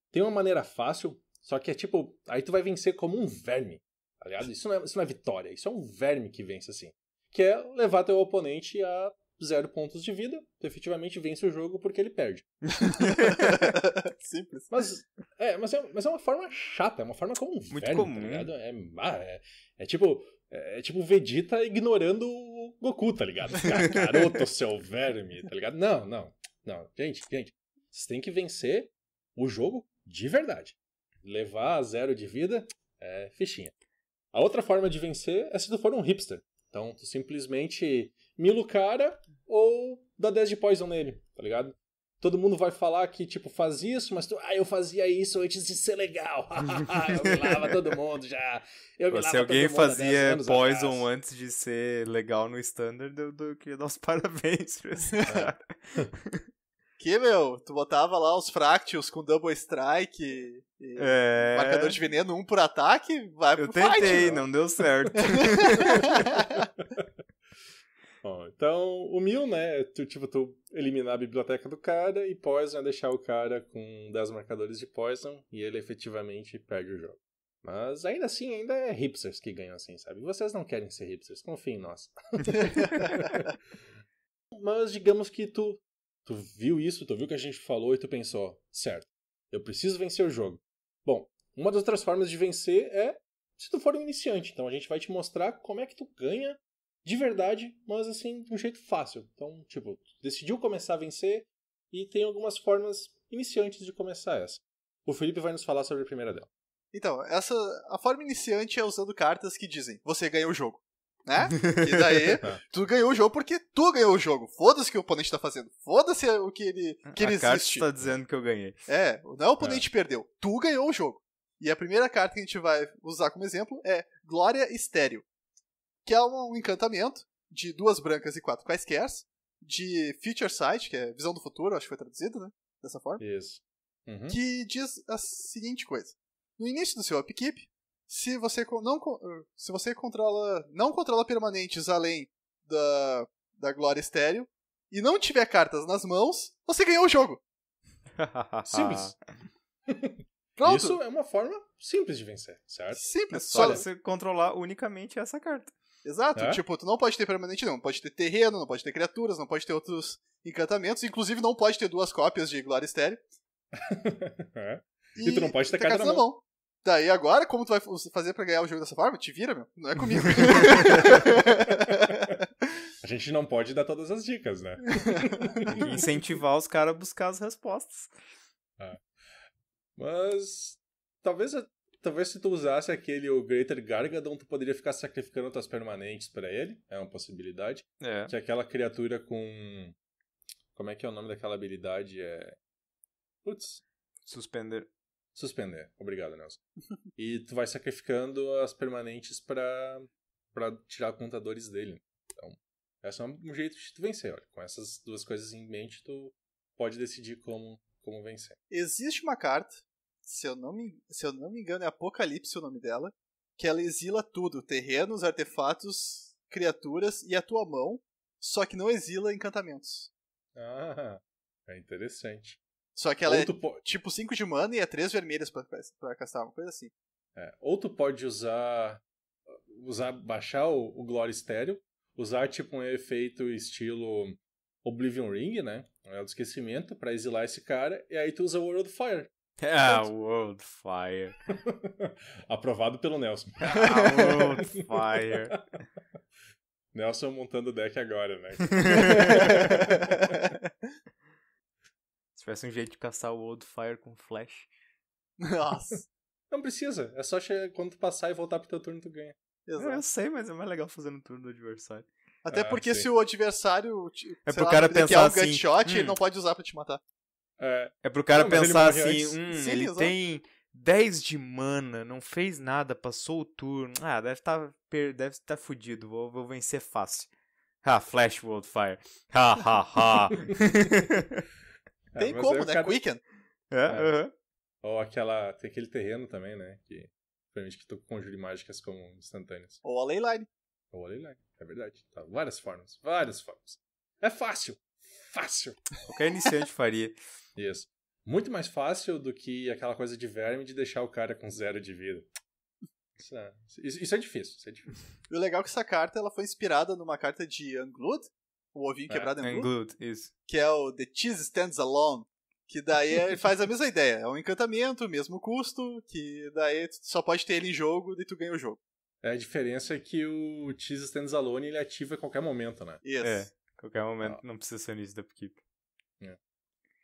Speaker 1: Tem uma maneira fácil, só que é tipo, aí tu vai vencer como um verme, tá ligado? Isso não é vitória, isso é um verme que vence assim. Que é levar teu oponente a 0 pontos de vida, tu efetivamente vence o jogo porque ele perde.
Speaker 2: Simples.
Speaker 1: Mas é uma forma chata, é uma forma como um
Speaker 3: muito
Speaker 1: verme,
Speaker 3: comum.
Speaker 1: tá ligado? É tipo Vegeta ignorando o Goku, tá ligado? Garoto, seu verme, tá ligado? Não. Gente, vocês têm que vencer o jogo de verdade. Levar a 0 de vida é fichinha. A outra forma de vencer é se tu for um hipster. Então, tu simplesmente mila o cara ou dá 10 de poison nele, tá ligado? Todo mundo vai falar que, tipo, faz isso, mas eu fazia isso antes de ser legal. Eu milava todo mundo já.
Speaker 3: Se alguém fazia poison antes de ser legal no Standard, eu queria dar os parabéns pra esse cara.
Speaker 2: Que, meu, tu botava lá os Fractals com Double Strike e marcador de veneno 1 por ataque, vai pro fight. Eu
Speaker 3: tentei, não deu certo.
Speaker 1: Bom, então, o Mil, né, tu eliminar a biblioteca do cara e Poison é deixar o cara com 10 marcadores de Poison e ele efetivamente perde o jogo. Mas ainda assim, ainda é hipsters que ganham assim, sabe? Vocês não querem ser hipsters, confiem em nós. Mas digamos que tu viu isso, tu viu o que a gente falou e tu pensou, certo, eu preciso vencer o jogo. Bom, uma das outras formas de vencer é se tu for um iniciante. Então a gente vai te mostrar como é que tu ganha de verdade, mas assim, de um jeito fácil. Então, tipo, tu decidiu começar a vencer e tem algumas formas iniciantes de começar essa. O Felipe vai nos falar sobre a primeira dela.
Speaker 2: Então, a forma iniciante é usando cartas que dizem, você ganhou o jogo. Né? E daí, tu ganhou o jogo porque tu ganhou o jogo. Foda-se o que o oponente tá fazendo. Foda-se o que ele existe. A carta
Speaker 3: tá dizendo que eu ganhei.
Speaker 2: Não é o oponente perdeu. Tu ganhou o jogo. E a primeira carta que a gente vai usar como exemplo é Glória Estéreo. Que é um encantamento de 2 brancas e 4 quaisquer, de Future Sight, que é visão do futuro, acho que foi traduzido, né? Dessa forma.
Speaker 1: Isso. Uhum.
Speaker 2: Que diz a seguinte coisa. No início do seu upkeep, se você não controla permanentes além da glória estéreo e não tiver cartas nas mãos, você ganhou o jogo.
Speaker 1: Simples.
Speaker 2: Pronto.
Speaker 1: Isso é uma forma simples de vencer, certo?
Speaker 2: Simples.
Speaker 3: Só você controlar unicamente essa carta.
Speaker 2: Exato.
Speaker 1: É?
Speaker 2: Tipo, tu não pode ter permanente não pode ter terreno, não pode ter criaturas, não pode ter outros encantamentos, inclusive não pode ter 2 cópias de glória estéreo.
Speaker 1: É. E tu não pode ter
Speaker 2: carta
Speaker 1: carta na mão.
Speaker 2: Daí agora, como tu vai fazer pra ganhar o jogo dessa forma? Te vira, meu. Não é comigo.
Speaker 1: A gente não pode dar todas as dicas, né?
Speaker 3: Tem que incentivar os caras a buscar as respostas.
Speaker 1: Mas talvez se tu usasse o Greater Gargadon, tu poderia ficar sacrificando tuas permanentes pra ele. É uma possibilidade.
Speaker 3: É.
Speaker 1: Que é aquela criatura com... Como é que é o nome daquela habilidade? Putz.
Speaker 3: Suspender.
Speaker 1: Suspender. Obrigado, Nelson. E tu vai sacrificando as permanentes pra tirar contadores dele. Então, esse é um jeito de tu vencer. Olha. Com essas 2 coisas em mente, tu pode decidir como vencer.
Speaker 2: Existe uma carta, se eu não me engano é Apocalipse o nome dela, que ela exila tudo, terrenos, artefatos, criaturas e a tua mão, só que não exila encantamentos.
Speaker 1: Ah, é interessante.
Speaker 2: Só que ela tipo 5 de mana e é 3 vermelhas pra castar, uma coisa assim.
Speaker 1: Ou tu pode baixar o Glory Stereo, usar tipo um efeito estilo Oblivion Ring, né? É o do esquecimento, pra exilar esse cara, e aí tu usa o World Fire.
Speaker 3: World Fire.
Speaker 1: Aprovado pelo Nelson.
Speaker 3: World Fire.
Speaker 1: Nelson montando o deck agora, né?
Speaker 3: Se tivesse um jeito de caçar o World Fire com flash.
Speaker 2: Nossa.
Speaker 1: Não precisa, é só quando tu passar e voltar pro teu turno tu ganha.
Speaker 2: Exato.
Speaker 3: Eu sei, mas é mais legal fazer no turno do adversário.
Speaker 2: Até porque
Speaker 1: sim.
Speaker 2: se o adversário
Speaker 3: pro cara pensar
Speaker 2: um
Speaker 3: assim,
Speaker 2: gutshot, ele não pode usar pra te matar.
Speaker 3: É pro cara pensar assim,
Speaker 2: Sim,
Speaker 3: ele
Speaker 2: exato.
Speaker 3: tem 10 de mana, não fez nada, passou o turno. Deve estar fudido, vou vencer fácil. Flash World Fire.
Speaker 2: Tem
Speaker 1: mas
Speaker 2: como,
Speaker 1: aí o
Speaker 2: né?
Speaker 1: cara-
Speaker 2: Quicken.
Speaker 1: Ou tem aquele terreno também, né? Que permite que tu conjure mágicas como instantâneas.
Speaker 2: Ou a Leyline.
Speaker 1: Ou a Leyline, é verdade. Tá, várias formas. É fácil.
Speaker 3: Qualquer iniciante faria.
Speaker 1: Isso. Muito mais fácil do que aquela coisa de verme de deixar o cara com 0 de vida. Isso é difícil.
Speaker 2: E o legal é que essa carta ela foi inspirada numa carta de Unglued, o ovinho quebrado em Unglued,
Speaker 3: Isso.
Speaker 2: que é o The Cheese Stands Alone, que daí ele faz a mesma ideia. É um encantamento, mesmo custo, que daí tu só pode ter ele em jogo e tu ganha o jogo.
Speaker 1: A diferença é que o Cheese Stands Alone ele ativa a qualquer momento, né?
Speaker 2: Isso.
Speaker 3: Qualquer momento, não precisa ser início da upkeep.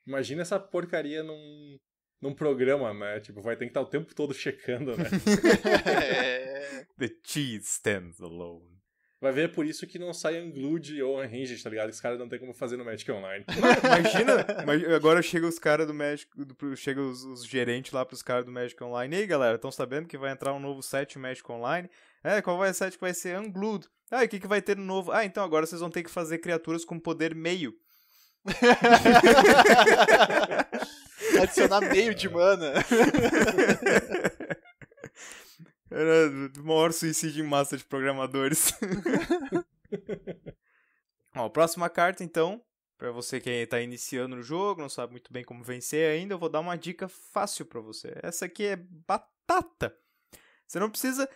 Speaker 1: Imagina essa porcaria num programa, né? Tipo, vai ter que estar o tempo todo checando, né?
Speaker 3: The cheese stands alone.
Speaker 1: Vai ver por isso que não sai Unglued ou Unhinged, tá ligado? Que os caras não tem como fazer no Magic Online.
Speaker 3: Imagina, agora chega os caras do Magic, chega os gerentes lá pros caras do Magic Online. E aí, galera, estão sabendo que vai entrar um novo set Magic Online? Qual vai ser o set que vai ser? Unglued. E o que vai ter no novo? Então agora vocês vão ter que fazer criaturas com poder meio.
Speaker 2: Adicionar meio de mana.
Speaker 3: Era o maior suicídio em massa de programadores. Próxima carta, então. Pra você que tá iniciando no jogo, não sabe muito bem como vencer ainda, eu vou dar uma dica fácil pra você. Essa aqui é batata. Você não precisa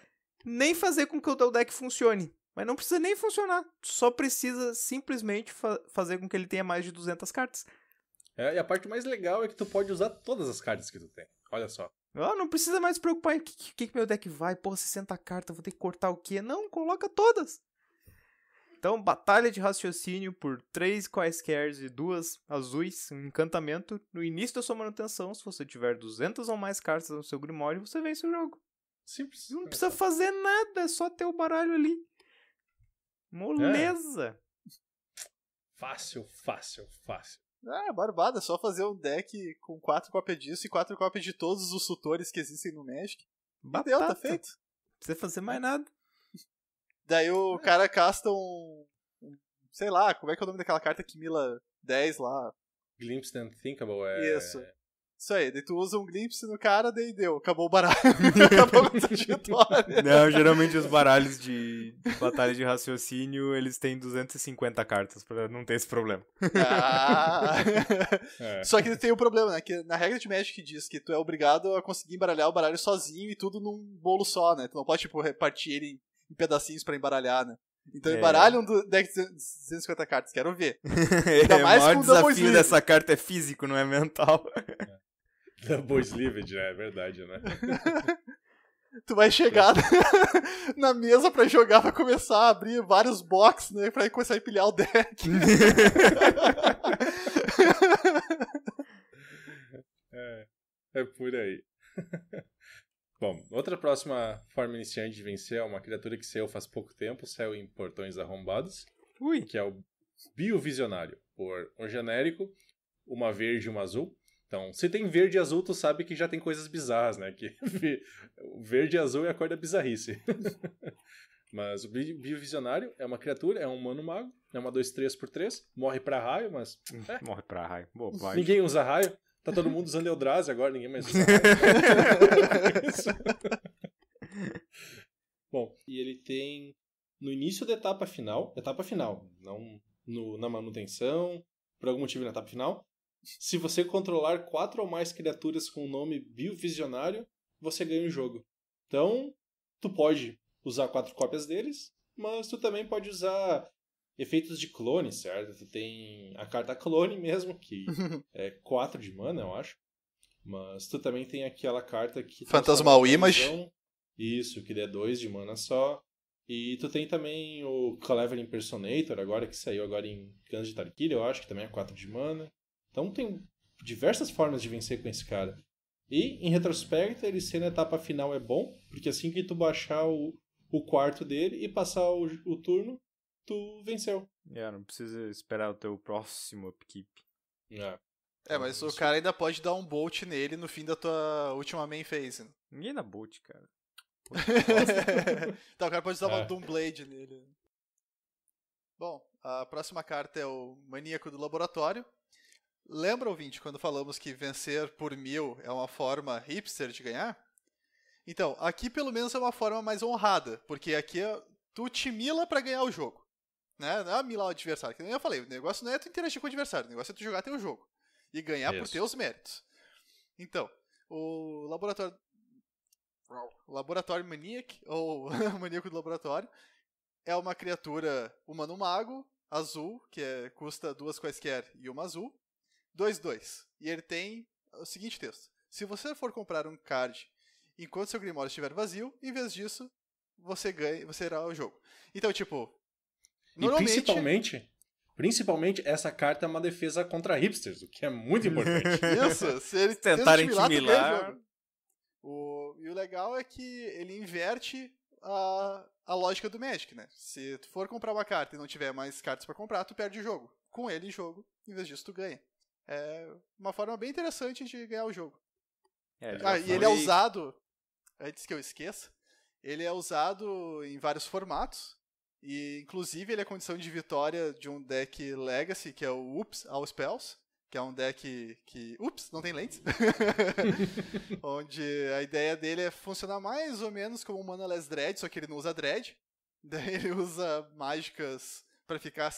Speaker 3: nem fazer com que o teu deck funcione. Mas não precisa nem funcionar. Só precisa simplesmente fazer com que ele tenha mais de 200 cartas.
Speaker 1: E a parte mais legal é que tu pode usar todas as cartas que tu tem. Olha só.
Speaker 3: Não precisa mais se preocupar em que meu deck vai. 60 cartas, vou ter que cortar o quê? Não, coloca todas. Então, batalha de raciocínio por 3 quaisquer e 2 azuis, um encantamento. No início da sua manutenção, se você tiver 200 ou mais cartas no seu Grimório, você vence o jogo.
Speaker 1: Simples.
Speaker 3: Não precisa fazer nada, é só ter o baralho ali. Moleza.
Speaker 1: Fácil.
Speaker 2: Barbada, é só fazer um deck com 4 cópias disso e 4 cópias de todos os tutores que existem no Magic. E deu, tá feito.
Speaker 3: Não precisa fazer mais nada.
Speaker 2: Daí o cara casta sei lá, como é que é o nome daquela carta que mila 10 lá?
Speaker 1: Glimpsed and Thinkable
Speaker 2: Isso aí, daí tu usa um glimpse no cara, daí deu, acabou o baralho. Acabou a trajetória.
Speaker 3: Não, geralmente os baralhos de batalha de raciocínio, eles têm 250 cartas pra não ter esse problema.
Speaker 2: Só que tem um problema, né? Que na regra de Magic diz que tu é obrigado a conseguir embaralhar o baralho sozinho e tudo num bolo só, né? Tu não pode, tipo, repartir ele em pedacinhos pra embaralhar, né? Então embaralham do deck de 250 cartas, quero ver. Ainda mais
Speaker 3: o maior
Speaker 2: com o Double
Speaker 3: desafio
Speaker 2: Sleeve.
Speaker 3: dessa carta é físico, não é mental.
Speaker 1: Double Sleeved, é verdade, né?
Speaker 2: Tu vai chegar na mesa pra jogar, vai começar a abrir vários boxes, né? Pra começar a empilhar o deck.
Speaker 1: É por aí. Bom, outra próxima forma iniciante de vencer é uma criatura que saiu faz pouco tempo, saiu em Portões Arrombados, que é o Biovisionário. Por um genérico, uma verde e uma azul. Então, se tem verde e azul, tu sabe que já tem coisas bizarras, né? Que verde e azul é a cor da bizarrice. Mas o Biovisionário é uma criatura, é um humano mago, é uma 2/3/3, morre pra raio, mas...
Speaker 3: Morre pra raio. Boa, vai.
Speaker 1: Ninguém usa raio. Tá todo mundo usando Eldrazi agora, ninguém mais usa raio. Bom, e ele tem no início da etapa final, não na manutenção, por algum motivo na etapa final, se você controlar 4 ou mais criaturas com o nome Biovisionário, você ganha o jogo. Então, tu pode usar 4 cópias deles, mas tu também pode usar efeitos de clone, certo? Tu tem a carta clone mesmo, que é 4 de mana, eu acho. Mas tu também tem aquela carta que...
Speaker 2: Phantasmal Image.
Speaker 1: Isso, que é 2 de mana só. E tu tem também o Clever Impersonator, agora que saiu agora em Cans de Tarkir, eu acho, que também é 4 de mana. Então tem diversas formas de vencer com esse cara. E, em retrospecto, ele ser na etapa final é bom, porque assim que tu baixar o quarto dele e passar o turno, tu venceu.
Speaker 3: Não precisa esperar o teu próximo upkeep.
Speaker 2: Mas o cara ainda pode dar um bolt nele no fim da tua última main phase. Né?
Speaker 3: Ninguém dá bolt, cara.
Speaker 2: Tá, o cara pode dar uma Doomblade nele. Bom, a próxima carta é o Maníaco do Laboratório. Lembra, ouvinte, quando falamos que vencer por 1000 é uma forma hipster de ganhar? Então, aqui pelo menos é uma forma mais honrada, porque aqui tu te mila pra ganhar o jogo. Né? Não é milar o adversário, que nem eu falei, o negócio não é tu interagir com o adversário, o negócio é tu jogar teu jogo. E ganhar por teus méritos. Então, o Laboratório Maniac, ou Maníaco do Laboratório, é uma criatura humano-mago, azul, que custa 2 quaisquer e uma azul, 2/2. E ele tem o seguinte texto. Se você for comprar um card enquanto seu Grimório estiver vazio, em vez disso, você irá o jogo. Então, tipo...
Speaker 1: Normalmente... Principalmente, essa carta é uma defesa contra hipsters, o que é muito importante.
Speaker 2: Isso, se eles
Speaker 3: tentarem te milar...
Speaker 2: E o legal é que ele inverte a lógica do Magic, né? Se tu for comprar uma carta e não tiver mais cartas pra comprar, tu perde o jogo. Com ele em jogo, em vez disso, tu ganha. É uma forma bem interessante de ganhar o jogo. E ele é usado... Antes que eu esqueça, ele é usado em vários formatos. E, inclusive, ele é condição de vitória de um deck Legacy, que é o Oops All Spells, que é um deck que... Ups, não tem lentes. Onde a ideia dele é funcionar mais ou menos como um Manaless Dread, só que ele não usa Dread. Daí ele usa mágicas pra ficar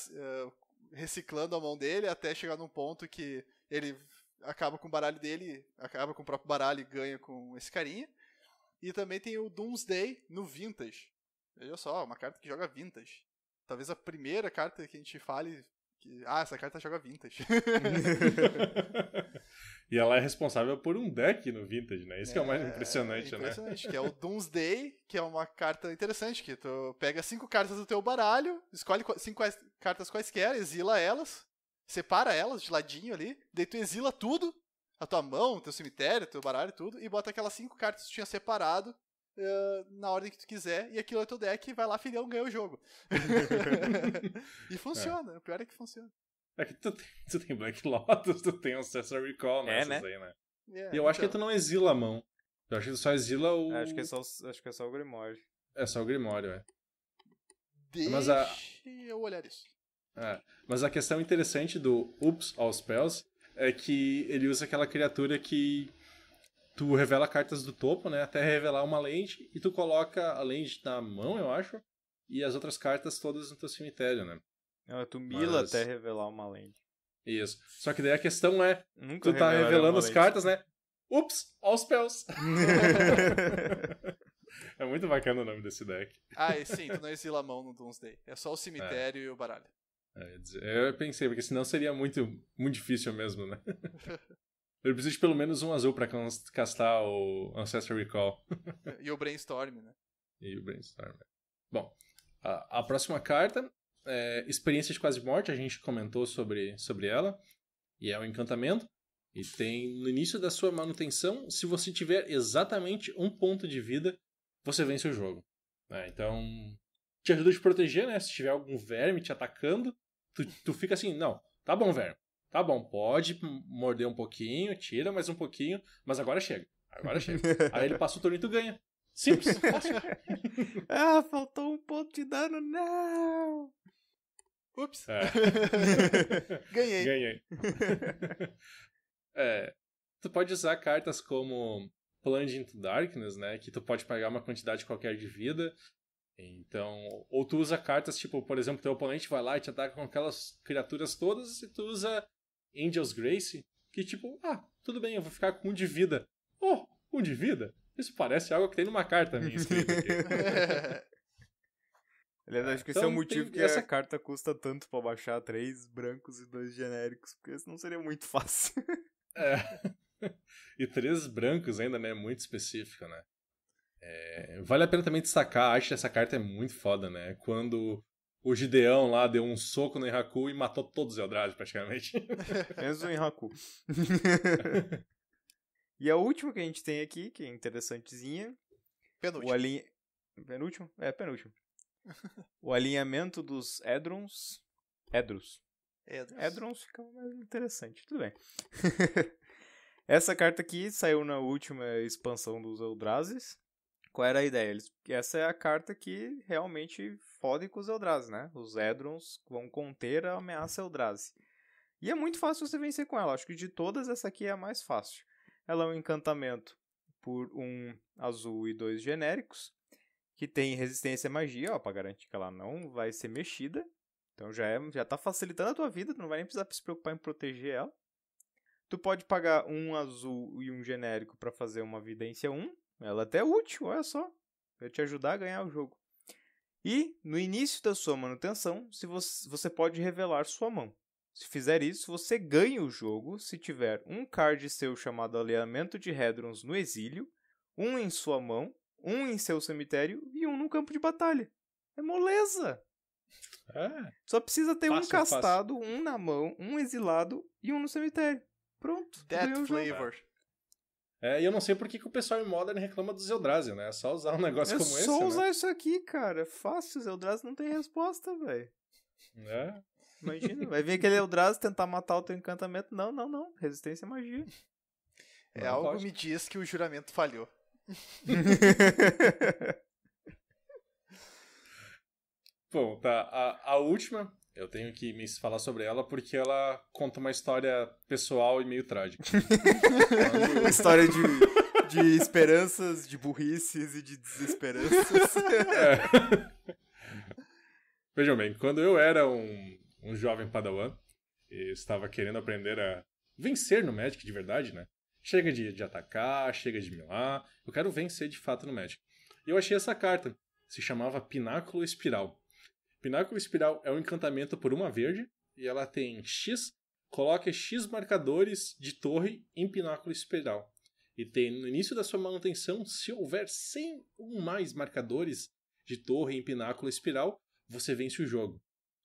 Speaker 2: reciclando a mão dele até chegar num ponto que ele acaba com o baralho dele, acaba com o próprio baralho e ganha com esse carinha. E também tem o Doomsday no Vintage. Veja só, uma carta que joga Vintage. Talvez a primeira carta que a gente fale que, essa carta joga Vintage.
Speaker 1: E ela é responsável por um deck no Vintage, né? Isso que é o mais impressionante, né?
Speaker 2: Que é o Doomsday, que é uma carta interessante, que tu pega 5 cartas do teu baralho, escolhe 5 cartas quaisquer, exila elas, separa elas de ladinho ali, daí tu exila tudo, a tua mão, teu cemitério, teu baralho, tudo, e bota aquelas 5 cartas que tu tinha separado na ordem que tu quiser, e aquilo é teu deck, e vai lá, filhão, ganha o jogo. E funciona, o pior é que funciona.
Speaker 1: É que tu tem Black Lotus, tu tem Ancestral Recall nessas aí, né? E eu acho que tu não exila a mão. Eu acho que tu só exila o...
Speaker 3: Acho que é só o Grimório.
Speaker 1: É só o Grimório,
Speaker 2: Deixa eu olhar isso.
Speaker 1: Mas a questão interessante do Oops All Spells é que ele usa aquela criatura que tu revela cartas do topo, né? Até revelar uma land, e tu coloca a land na mão, eu acho, e as outras cartas todas no teu cemitério, né?
Speaker 3: Tu mila até revelar uma land.
Speaker 1: Isso. Só que daí a questão é,
Speaker 3: Nunca
Speaker 1: tu tá revelando as cartas, né? Oops All Spells! É muito bacana o nome desse deck.
Speaker 2: E sim, tu não exila a mão no Doomsday. É só o cemitério e o baralho.
Speaker 1: Eu pensei, porque senão seria muito, muito difícil mesmo, né? Eu preciso de pelo menos um azul pra castar o Ancestral Recall.
Speaker 2: E o Brainstorm, né?
Speaker 1: E o Brainstorm. Bom, a próxima carta é Experiência de Quase Morte. A gente comentou sobre ela. E é um encantamento. E tem no início da sua manutenção, se você tiver exatamente 1 ponto de vida, você vence o jogo. Então, te ajuda a te proteger, né? Se tiver algum verme te atacando, tu fica assim, não, tá bom, verme. Tá bom, pode morder um pouquinho, tira mais um pouquinho, mas agora chega. Aí ele passa o turno e tu ganha. Simples.
Speaker 3: Faltou 1 ponto de dano, não!
Speaker 2: Ups.
Speaker 1: Ganhei. Tu pode usar cartas como Plunge into Darkness, né? Que tu pode pagar uma quantidade qualquer de vida. Então, ou tu usa cartas tipo, por exemplo, teu oponente vai lá e te ataca com aquelas criaturas todas, e tu usa Angel's Grace, que tipo, tudo bem, eu vou ficar com 1 de vida. 1 de vida? Isso parece algo que tem numa carta minha escrita aqui.
Speaker 3: Aliás, acho que esse é o motivo que essa carta custa tanto pra baixar 3 brancos e 2 genéricos, porque senão seria muito fácil.
Speaker 1: E 3 brancos ainda, né? Muito específico, né? Vale a pena também destacar, acho que essa carta é muito foda, né? Quando o Gideão lá deu um soco no Enraku e matou todos os Eldrazi, praticamente.
Speaker 3: Menos o Enraku. E a última que a gente tem aqui, que é interessantezinha.
Speaker 2: Penúltimo.
Speaker 3: Penúltimo? Penúltimo. O alinhamento dos Edrons. Edrons fica mais interessante, tudo bem. Essa carta aqui saiu na última expansão dos Eldrazi. Qual era a ideia? Essa é a carta que realmente fode com os Eldrazi, né? Os Edrons vão conter a ameaça Eldrazi. E é muito fácil você vencer com ela. Acho que de todas, essa aqui é a mais fácil. Ela é um encantamento por 1 azul e 2 genéricos, que tem resistência à magia, para garantir que ela não vai ser mexida. Então já tá facilitando a tua vida, tu não vai nem precisar se preocupar em proteger ela. Tu pode pagar 1 azul e 1 genérico para fazer uma vidência 1. Ela é até útil, olha só. Vai te ajudar a ganhar o jogo. E, no início da sua manutenção, você pode revelar sua mão. Se fizer isso, você ganha o jogo se tiver um card seu chamado Alinhamento de Hedrons no exílio, 1 em sua mão, 1 em seu cemitério e 1 no campo de batalha. É moleza! Só precisa ter fácil, 1 castado, fácil. 1 na mão, 1 exilado e 1 no cemitério. Pronto.
Speaker 2: That flavor.
Speaker 1: E eu não sei por que o pessoal em Modern reclama dos Eldrazi, né? É só usar um negócio como esse,
Speaker 3: É só usar isso aqui, cara. É fácil. Os Eldrazi não tem resposta, velho. Imagina, vai vir aquele Eldrazi tentar matar o teu encantamento. Não. Resistência à magia.
Speaker 2: Algo me diz que o juramento falhou.
Speaker 1: Bom, tá. A última, eu tenho que me falar sobre ela porque ela conta uma história pessoal e meio trágica.
Speaker 3: Uma história de esperanças, de burrices e de desesperanças.
Speaker 1: Vejam bem, quando eu era um jovem padawan e estava querendo aprender a vencer no Magic de verdade, né? Chega de atacar, chega de milar, eu quero vencer de fato no Magic. E eu achei essa carta, se chamava Pináculo Espiral. Pináculo Espiral é um encantamento por 1 verde, e ela tem X, coloque X marcadores de torre em Pináculo Espiral. E tem no início da sua manutenção, se houver 100 ou mais marcadores de torre em Pináculo Espiral, você vence o jogo.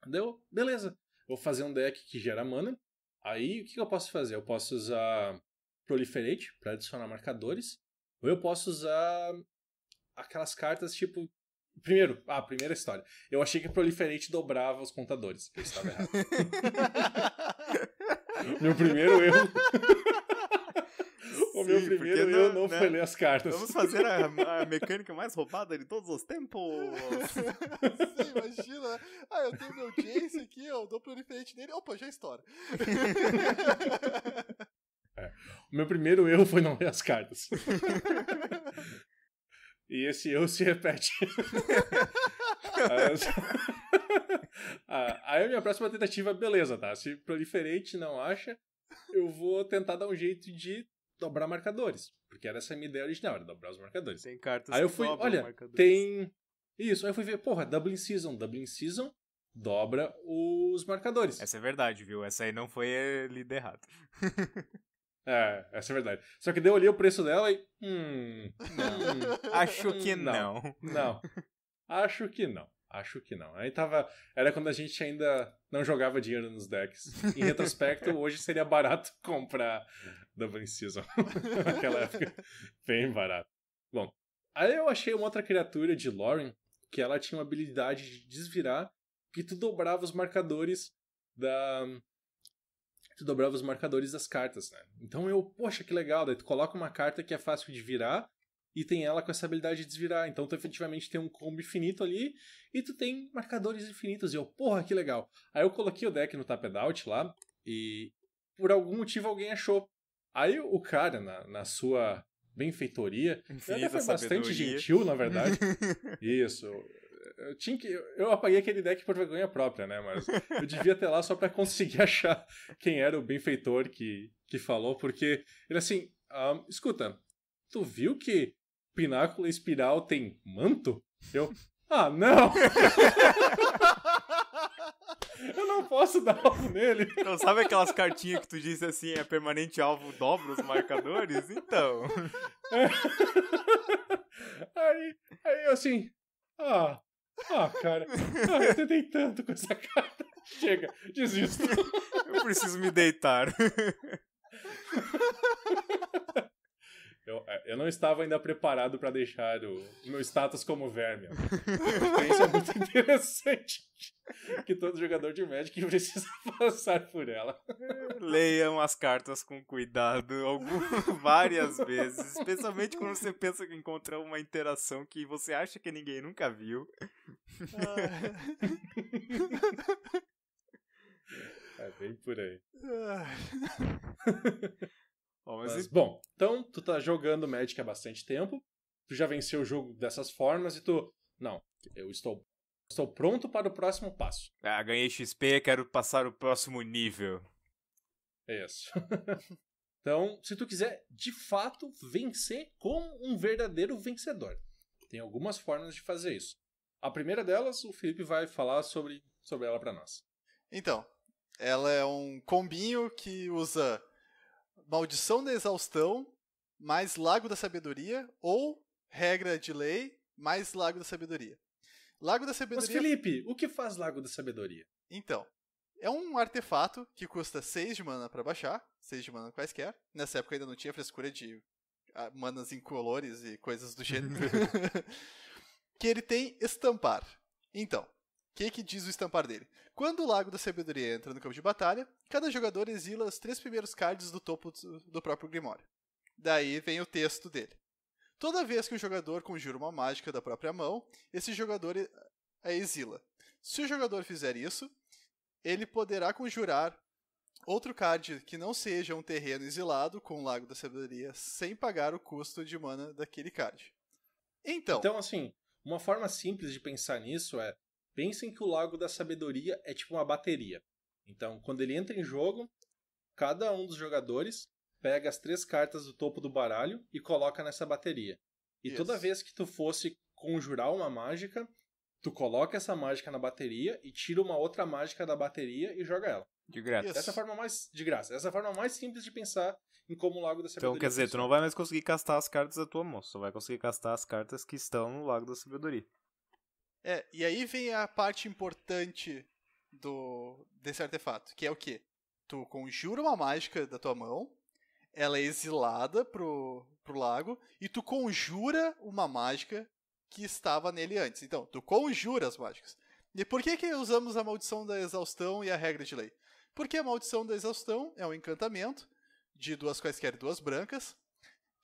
Speaker 1: Deu? Beleza. Vou fazer um deck que gera mana. Aí, o que eu posso fazer? Eu posso usar Proliferate para adicionar marcadores. Ou eu posso usar aquelas cartas tipo... Primeiro, a primeira história. Eu achei que Proliferate dobrava os contadores. Eu estava errado. Meu primeiro erro. O meu primeiro eu não foi ler as cartas.
Speaker 3: Vamos fazer a mecânica mais roubada de todos os tempos.
Speaker 2: Sim, imagina. Eu tenho meu Jace aqui, eu dou pro diferente dele. Opa, já estoura.
Speaker 1: O meu primeiro erro foi não ler as cartas. E esse erro se repete. Aí a minha próxima tentativa, beleza, tá? Se proliferante não acha, eu vou tentar dar um jeito de dobrar marcadores. Porque era essa a minha ideia original, era dobrar os marcadores.
Speaker 3: Tem cartas
Speaker 1: aí eu
Speaker 3: que
Speaker 1: fui,
Speaker 3: dobram
Speaker 1: olha,
Speaker 3: marcadores.
Speaker 1: tem... Isso, aí eu fui ver, porra, Dublin Season dobra os marcadores.
Speaker 3: Essa é verdade, viu? Essa aí não foi lida errado.
Speaker 1: Essa é verdade. Só que daí eu olhei o preço dela e...
Speaker 3: Acho que não.
Speaker 1: Não. Acho que não. Aí tava... Era quando a gente ainda não jogava dinheiro nos decks. Em retrospecto, hoje seria barato comprar Dublin Season. Naquela época, bem barato. Bom, aí eu achei uma outra criatura de Lauren, que ela tinha uma habilidade de desvirar, que tu dobrava os marcadores das cartas, né? Então poxa, que legal. Daí tu coloca uma carta que é fácil de virar e tem ela com essa habilidade de desvirar. Então tu efetivamente tem um combo infinito ali e tu tem marcadores infinitos. E porra, que legal. Aí eu coloquei o deck no Tapped Out lá e por algum motivo alguém achou. Aí o cara, na sua benfeitoria, até foi bastante gentil, na verdade. Isso. Eu apaguei aquele deck por vergonha própria, né? Mas eu devia ter lá só pra conseguir achar quem era o benfeitor que falou, porque ele assim, escuta, tu viu que Pináculo Espiral tem manto? Não! Eu não posso dar alvo nele.
Speaker 3: Então, sabe aquelas cartinhas que tu disse assim, é permanente alvo, dobra os marcadores? Então.
Speaker 1: Aí eu assim, cara, eu tentei tanto com essa carta. Chega, desisto.
Speaker 3: Eu preciso me deitar.
Speaker 1: Eu não estava ainda preparado para deixar o meu status como verme. Isso é muito interessante. Que todo jogador de Magic precisa passar por ela.
Speaker 3: Leiam as cartas com cuidado várias vezes. Especialmente quando você pensa que encontrou uma interação que você acha que ninguém nunca viu.
Speaker 1: É bem por aí.
Speaker 3: Bom,
Speaker 1: então tu tá jogando Magic há bastante tempo, tu já venceu o jogo dessas formas e não, eu estou pronto para o próximo passo.
Speaker 3: Ganhei XP, quero passar o próximo nível.
Speaker 1: Isso. Então, se tu quiser, de fato, vencer como um verdadeiro vencedor, tem algumas formas de fazer isso. A primeira delas, o Felipe vai falar sobre ela para nós.
Speaker 2: Então, ela é um combinho que usa Maldição da Exaustão mais Lago da Sabedoria ou Regra de Lei mais Lago da Sabedoria. Lago da Sabedoria...
Speaker 1: Mas Felipe, o que faz Lago da Sabedoria?
Speaker 2: Então, é um artefato que custa 6 de mana para baixar, 6 de mana quaisquer. Nessa época ainda não tinha frescura de manas incolores e coisas do gênero. Que ele tem estampar. Então, o que diz o estampar dele? Quando o Lago da Sabedoria entra no campo de batalha, cada jogador exila os 3 primeiros cards do topo do próprio Grimório. Daí vem o texto dele. Toda vez que um jogador conjura uma mágica da própria mão, esse jogador a exila. Se o jogador fizer isso, ele poderá conjurar outro card que não seja um terreno exilado com o Lago da Sabedoria sem pagar o custo de mana daquele card.
Speaker 1: Então, assim, uma forma simples de pensar nisso é: pensem que o Lago da Sabedoria é tipo uma bateria. Então, quando ele entra em jogo, cada um dos jogadores pega as 3 cartas do topo do baralho e coloca nessa bateria. E toda vez que tu fosse conjurar uma mágica, tu coloca essa mágica na bateria e tira uma outra mágica da bateria e joga ela.
Speaker 3: De graça.
Speaker 1: Essa é a forma mais de graça. Essa é a forma mais simples de pensar em como o Lago da Sabedoria.
Speaker 3: Então, quer dizer, tu não vai mais conseguir castar as cartas da tua mão, só vai conseguir castar as cartas que estão no Lago da Sabedoria.
Speaker 2: E aí vem a parte importante desse artefato, que é o quê? Tu conjura uma mágica da tua mão, ela é exilada pro lago, e tu conjura uma mágica que estava nele antes. Então, tu conjura as mágicas. E por que usamos a Maldição da Exaustão e a Regra de Lei? Porque a Maldição da Exaustão é um encantamento de 2 quaisquer 2 brancas.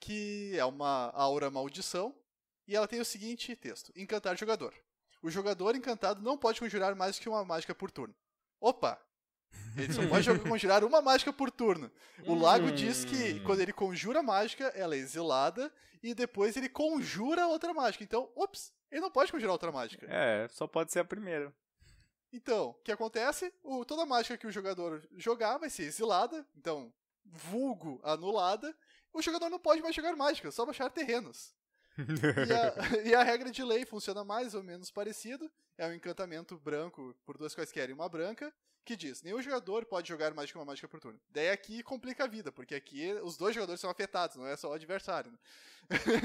Speaker 2: que é uma aura maldição, e ela tem o seguinte texto: encantar jogador. O jogador encantado não pode conjurar mais que uma mágica por turno. Opa! Ele só pode conjurar uma mágica por turno. O Lago diz que quando ele conjura a mágica, ela é exilada, e depois ele conjura outra mágica. Então, ele não pode conjurar outra mágica.
Speaker 3: Só pode ser a primeira.
Speaker 2: Então, o que acontece? Toda mágica que o jogador jogar vai ser exilada, então, vulgo anulada. O jogador não pode mais jogar mágica, só baixar terrenos. E a regra de lei funciona mais ou menos parecido. É um encantamento branco por 2 quaisquer e uma branca, que diz: nenhum jogador pode jogar mais que uma mágica por turno. Daí aqui complica a vida, porque aqui os 2 jogadores são afetados, não é só o adversário. Né?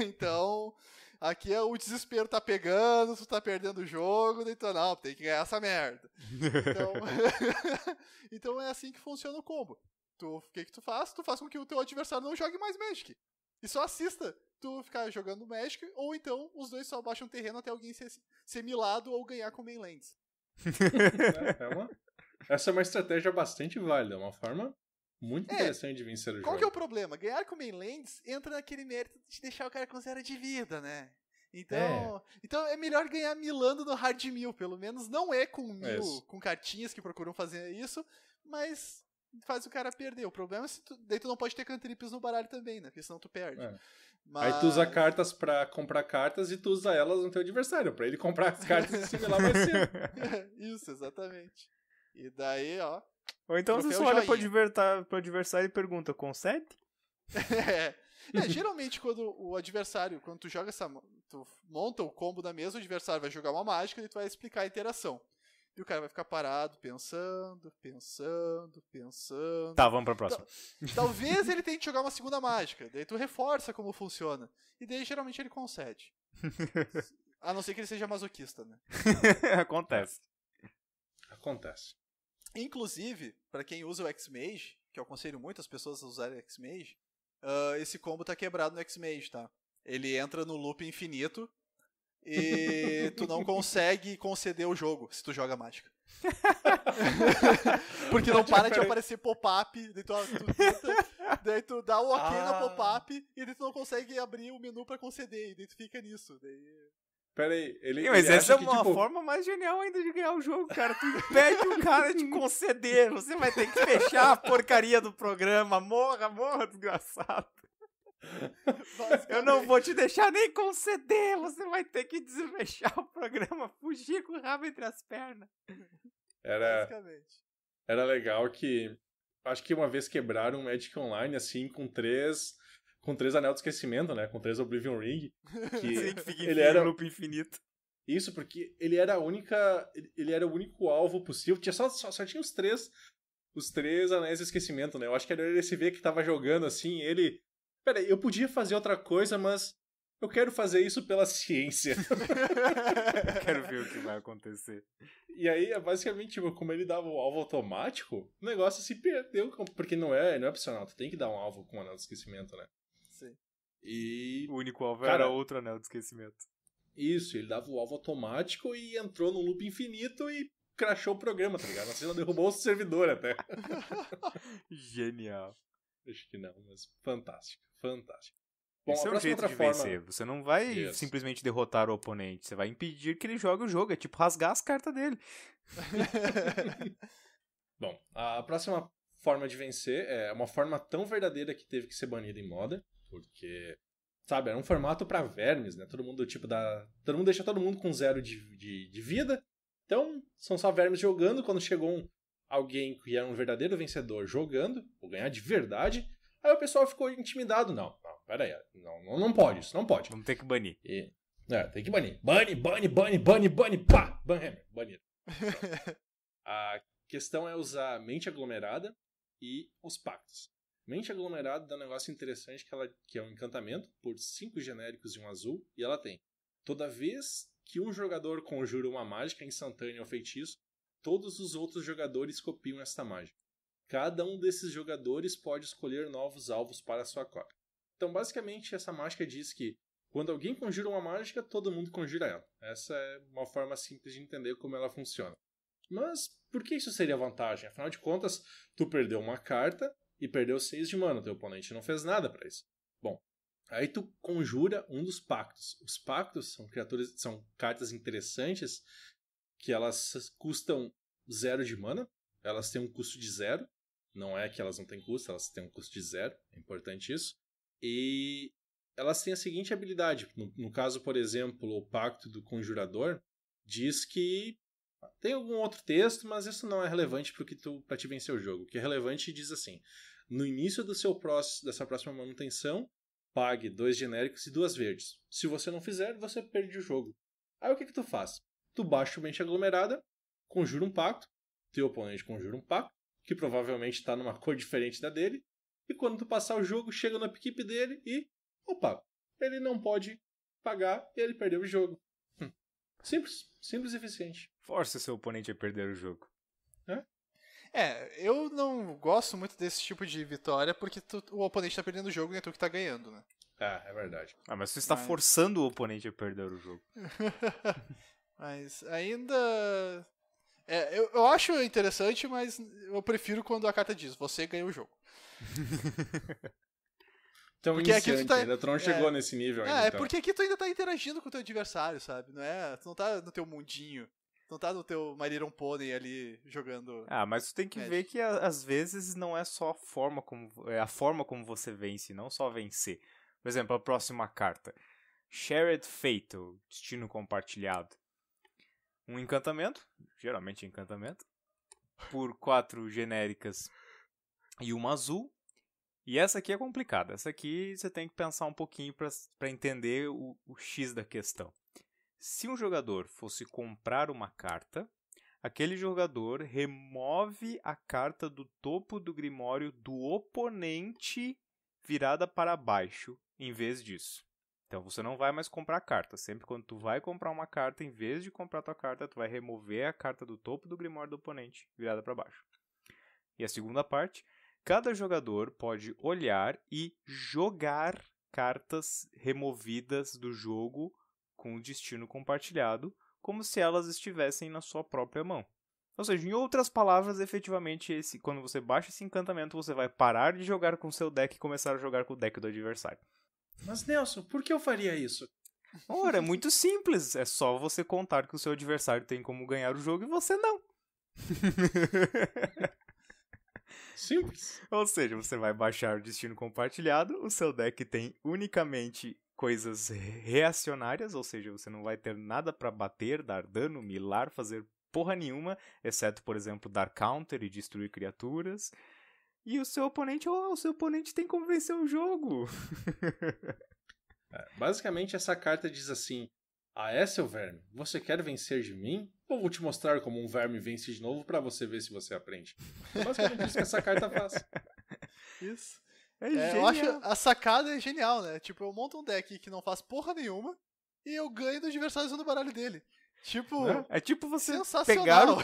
Speaker 2: Então, aqui o desespero tá pegando, tu tá perdendo o jogo, daí tu, não, tem que ganhar essa merda. Então, então é assim que funciona o combo. O que tu faz? Tu faz com que o teu adversário não jogue mais Magic. E só assista tu ficar jogando Magic, ou então os 2 só baixam terreno até alguém ser milado ou ganhar com mainlands.
Speaker 1: Essa é uma estratégia bastante válida, uma forma muito interessante de vencer o jogo.
Speaker 2: Qual que é o problema? Ganhar com mainlands entra naquele mérito de deixar o cara com 0 de vida, né? Então é melhor ganhar milando no hard mill, pelo menos não é com mil, com cartinhas que procuram fazer isso, mas faz o cara perder. O problema é daí tu não pode ter cantrips no baralho também, né? Porque senão tu perde.
Speaker 1: Aí tu usa cartas pra comprar cartas e tu usa elas no teu adversário, pra ele comprar as cartas e similar mais cedo.
Speaker 2: Isso, exatamente. E daí, ó...
Speaker 3: Ou então você só olha pro adversário e pergunta: concede?
Speaker 2: Geralmente quando tu joga tu monta o combo da mesa, o adversário vai jogar uma mágica e tu vai explicar a interação. E o cara vai ficar parado, pensando.
Speaker 3: Tá, vamos pra próxima.
Speaker 2: Talvez ele tente jogar uma segunda mágica, daí tu reforça como funciona. E daí geralmente ele concede. A não ser que ele seja masoquista, né?
Speaker 3: Acontece.
Speaker 2: Inclusive, pra quem usa o X-Mage, que eu aconselho muito as pessoas a usarem o X-Mage, esse combo tá quebrado no X-Mage, tá? Ele entra no loop infinito e tu não consegue conceder o jogo se tu joga mágica. Porque não para de aparecer pop-up, daí tu dá o ok no pop-up e daí tu não consegue abrir o menu pra conceder, e daí tu fica nisso.
Speaker 1: Pera aí,
Speaker 3: mas essa é uma forma mais genial ainda de ganhar o jogo, cara. Tu impede o cara de conceder, você vai ter que fechar a porcaria do programa. Morra, desgraçado. Eu não vou te deixar nem conceder, você vai ter que desfechar o programa, fugir com o rabo entre as pernas.
Speaker 1: Era legal que, acho que uma vez quebraram um Magic Online, assim, com três anel de esquecimento, né, com 3 Oblivion Ring.
Speaker 3: Que fica ele era loop infinito.
Speaker 1: Isso, porque ele era o único alvo possível, só tinha os três anéis de esquecimento, né, eu acho que era o LSV que tava jogando, assim, ele... Peraí, eu podia fazer outra coisa, mas eu quero fazer isso pela ciência.
Speaker 3: Quero ver o que vai acontecer.
Speaker 1: E aí, basicamente, tipo, como ele dava o alvo automático, o negócio se perdeu, porque não é opcional, tu tem que dar um alvo com um anel de esquecimento, né?
Speaker 2: Sim.
Speaker 1: E...
Speaker 3: O único alvo era outro anel de esquecimento.
Speaker 1: Isso, ele dava o alvo automático e entrou no loop infinito e crashou o programa, tá ligado? Assim, ela derrubou o servidor até.
Speaker 3: Genial.
Speaker 1: Acho que não, mas fantástico.
Speaker 3: Bom, esse é o jeito de vencer. Você não vai simplesmente derrotar o oponente. Você vai impedir que ele jogue o jogo. É tipo rasgar as cartas dele.
Speaker 1: Bom, a próxima forma de vencer é uma forma tão verdadeira que teve que ser banida em Modern. Porque, sabe, era um formato pra vermes, né? Todo mundo deixa todo mundo com 0 de vida. Então, são só vermes jogando. Quando chegou alguém que era um verdadeiro vencedor jogando, ou ganhar de verdade... Aí o pessoal ficou intimidado. Não, pera aí. Não pode, isso não pode.
Speaker 3: Vamos ter que banir.
Speaker 1: Tem que banir. Bane, pá! Banhammer, banido. A questão é usar mente aglomerada e os pactos. Mente aglomerada dá um negócio interessante que é um encantamento por 5 genéricos e um azul, e ela tem: toda vez que um jogador conjura uma mágica instantânea ou feitiço, todos os outros jogadores copiam esta mágica. Cada um desses jogadores pode escolher novos alvos para sua cópia. Então, basicamente, essa mágica diz que quando alguém conjura uma mágica, todo mundo conjura ela. Essa é uma forma simples de entender como ela funciona. Mas, por que isso seria vantagem? Afinal de contas, tu perdeu uma carta e perdeu 6 de mana. Teu oponente não fez nada para isso. Bom, Aí tu conjura um dos pactos. Os pactos são cartas interessantes que elas custam 0 de mana. Elas têm um custo de 0. Não é que elas não têm custo, elas têm um custo de 0. É importante isso. E elas têm a seguinte habilidade. No caso, por exemplo, o Pacto do Conjurador diz que tem algum outro texto, mas isso não é relevante para te vencer o jogo. O que é relevante diz assim: no início dessa próxima manutenção, pague 2 genéricos e 2 verdes. Se você não fizer, você perde o jogo. Aí o que tu faz? Tu baixa o Mente Aglomerada, conjura um pacto, teu oponente conjura um pacto, que provavelmente está numa cor diferente da dele, e quando tu passar o jogo, chega na equipe dele e... opa, ele não pode pagar e ele perdeu o jogo. Simples. Simples e eficiente.
Speaker 3: Força seu oponente a perder o jogo.
Speaker 2: Eu não gosto muito desse tipo de vitória porque o oponente tá perdendo o jogo e é tu que tá ganhando, né?
Speaker 1: É verdade.
Speaker 3: Mas você está forçando o oponente a perder o jogo.
Speaker 2: Mas ainda... eu acho interessante, mas eu prefiro quando a carta diz, você ganha o jogo.
Speaker 1: Então, porque aqui tu ainda tu não chegou nesse nível ainda. Então.
Speaker 2: Porque aqui tu ainda tá interagindo com o teu adversário, sabe? Não é? Tu não tá no teu mundinho. Tu não tá no teu My Little Pony ali jogando...
Speaker 3: mas tu tem que ver que às vezes não é só a forma como você vence, não só vencer. Por exemplo, a próxima carta. Shared Fate, o Destino Compartilhado. Um encantamento, geralmente encantamento, por 4 genéricas e uma azul. E essa aqui é complicada. Essa aqui você tem que pensar um pouquinho para entender o X da questão. Se um jogador fosse comprar uma carta, aquele jogador remove a carta do topo do Grimório do oponente virada para baixo, em vez disso. Então você não vai mais comprar carta. Sempre quando tu vai comprar uma carta, em vez de comprar tua carta, tu vai remover a carta do topo do Grimório do oponente virada para baixo. E a segunda parte, cada jogador pode olhar e jogar cartas removidas do jogo com o destino compartilhado, como se elas estivessem na sua própria mão. Ou seja, em outras palavras, efetivamente, quando você baixa esse encantamento, você vai parar de jogar com o seu deck e começar a jogar com o deck do adversário.
Speaker 1: Mas, Nelson, por que eu faria isso?
Speaker 3: Ora, é muito simples. É só você contar que o seu adversário tem como ganhar o jogo e você não.
Speaker 1: Simples.
Speaker 3: Ou seja, você vai baixar o destino compartilhado, o seu deck tem unicamente coisas reacionárias, ou seja, você não vai ter nada pra bater, dar dano, milar, fazer porra nenhuma, exceto, por exemplo, dar counter e destruir criaturas. E o seu oponente tem como vencer o jogo.
Speaker 1: Basicamente, essa carta diz assim: seu verme, você quer vencer de mim? Ou vou te mostrar como um verme vence de novo pra você ver se você aprende. É basicamente isso que essa carta faz.
Speaker 2: Isso.
Speaker 3: É
Speaker 2: eu acho a sacada é genial, né? Tipo, eu monto um deck que não faz porra nenhuma e eu ganho do adversário usando o baralho dele. Tipo,
Speaker 3: é tipo você
Speaker 2: sensacional.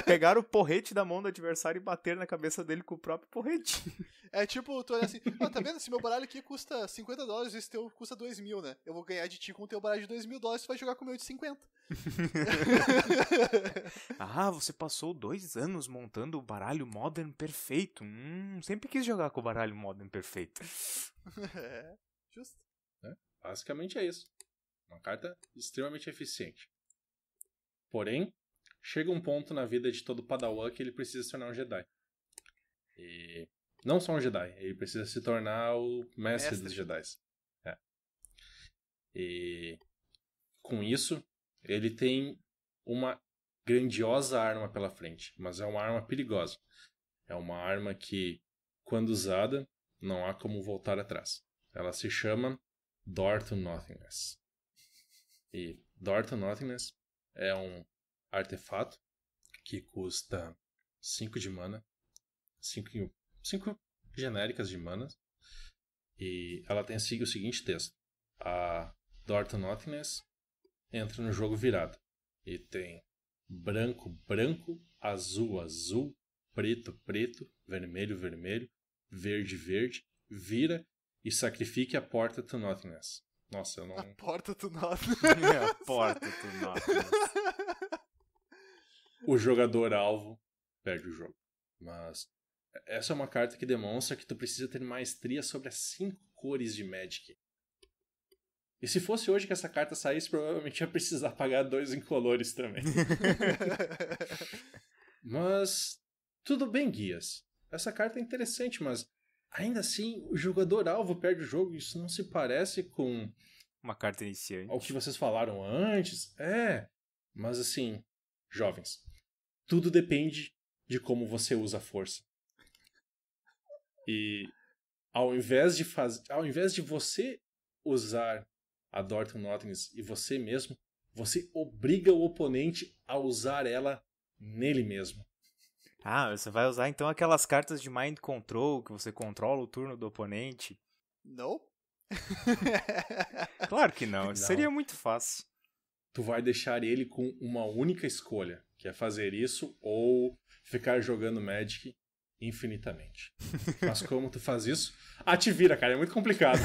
Speaker 3: pegar o porrete da mão do adversário e bater na cabeça dele com o próprio porrete.
Speaker 2: É tipo, tu olha assim, tá vendo? Se meu baralho aqui custa $50, esse teu custa 2.000, né? Eu vou ganhar de ti com o teu baralho de $2.000, tu vai jogar com o meu de 50.
Speaker 3: Você passou 2 anos montando o baralho Modern perfeito. Sempre quis jogar com o baralho Modern perfeito.
Speaker 2: Justo.
Speaker 1: Basicamente é isso. Uma carta extremamente eficiente. Porém, chega um ponto na vida de todo Padawan que ele precisa se tornar um Jedi. E não só um Jedi, ele precisa se tornar o mestre dos Jedi. E com isso, ele tem uma grandiosa arma pela frente, mas é uma arma perigosa. É uma arma que, quando usada, não há como voltar atrás. Ela se chama Door to Nothingness. E Door to Nothingness é um artefato que custa 5 de mana, 5 genéricas de mana, e ela tem o seguinte texto: a Door to Nothingness entra no jogo virado e tem branco, branco, azul, azul, preto, preto, vermelho, vermelho, verde, verde, vira e sacrifique a porta to Nothingness. Nossa, eu não...
Speaker 2: A porta to Nothingness.
Speaker 3: A porta to Nothingness.
Speaker 1: O jogador-alvo perde o jogo. Mas essa é uma carta que demonstra que tu precisa ter maestria sobre as 5 cores de Magic. E se fosse hoje que essa carta saísse, provavelmente ia precisar pagar 2 incolores também. Mas tudo bem, Guias. Essa carta é interessante, mas ainda assim o jogador-alvo perde o jogo. Isso não se parece com
Speaker 3: uma carta iniciante.
Speaker 1: ao que vocês falaram antes. Mas assim, jovens, tudo depende de como você usa a força. E ao invés de você usar a Dortmund Nothingness e você mesmo, você obriga o oponente a usar ela nele mesmo.
Speaker 3: Você vai usar então aquelas cartas de Mind Control, que você controla o turno do oponente?
Speaker 2: Não?
Speaker 3: Claro que não,
Speaker 1: Não.
Speaker 3: seria muito fácil.
Speaker 1: Tu vai deixar ele com uma única escolha, que é fazer isso ou ficar jogando Magic infinitamente. Mas como tu faz isso? Te vira, cara, é muito complicado.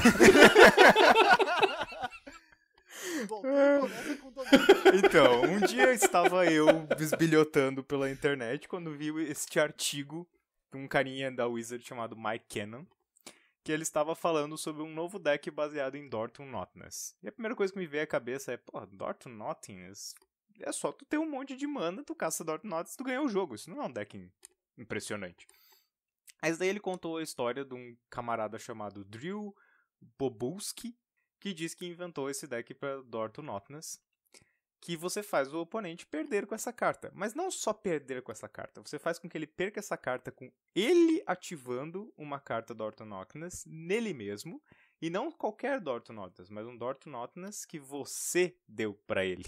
Speaker 2: Bom, tudo começa com domínio.
Speaker 3: Então, um dia estava eu bisbilhotando pela internet quando vi este artigo de um carinha da Wizard chamado Mike Cannon, que ele estava falando sobre um novo deck baseado em Dortmund Nothingness. E a primeira coisa que me veio à cabeça é, Dortmund Nothingness? É só tu ter um monte de mana, tu caça Dortmund Nothingness e tu ganha o jogo. Isso não é um deck impressionante. Mas daí ele contou a história de um camarada chamado Drew Bobulski, que diz que inventou esse deck para Dortmund Nothingness, que você faz o oponente perder com essa carta. Mas não só perder com essa carta, você faz com que ele perca essa carta com ele ativando uma carta Dortmund Nothingness nele mesmo, e não qualquer Dortmund Nothingness, mas um Dortmund Nothingness que você deu para ele.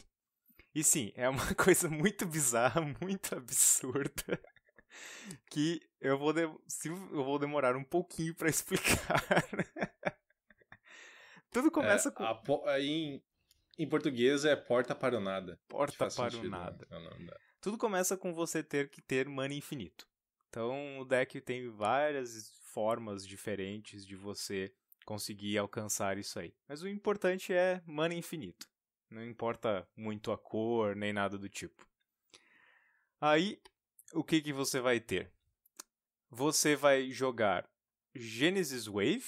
Speaker 3: E sim, é uma coisa muito bizarra, muito absurda, que eu vou demorar um pouquinho para explicar. Tudo começa com...
Speaker 1: Em português é porta para o nada.
Speaker 3: Porta para o nada.
Speaker 1: Não.
Speaker 3: Tudo começa com você ter que ter mana infinito. Então o deck tem várias formas diferentes de você conseguir alcançar isso aí. Mas o importante é mana infinito. Não importa muito a cor, nem nada do tipo. Aí, o que você vai ter? Você vai jogar Genesis Wave,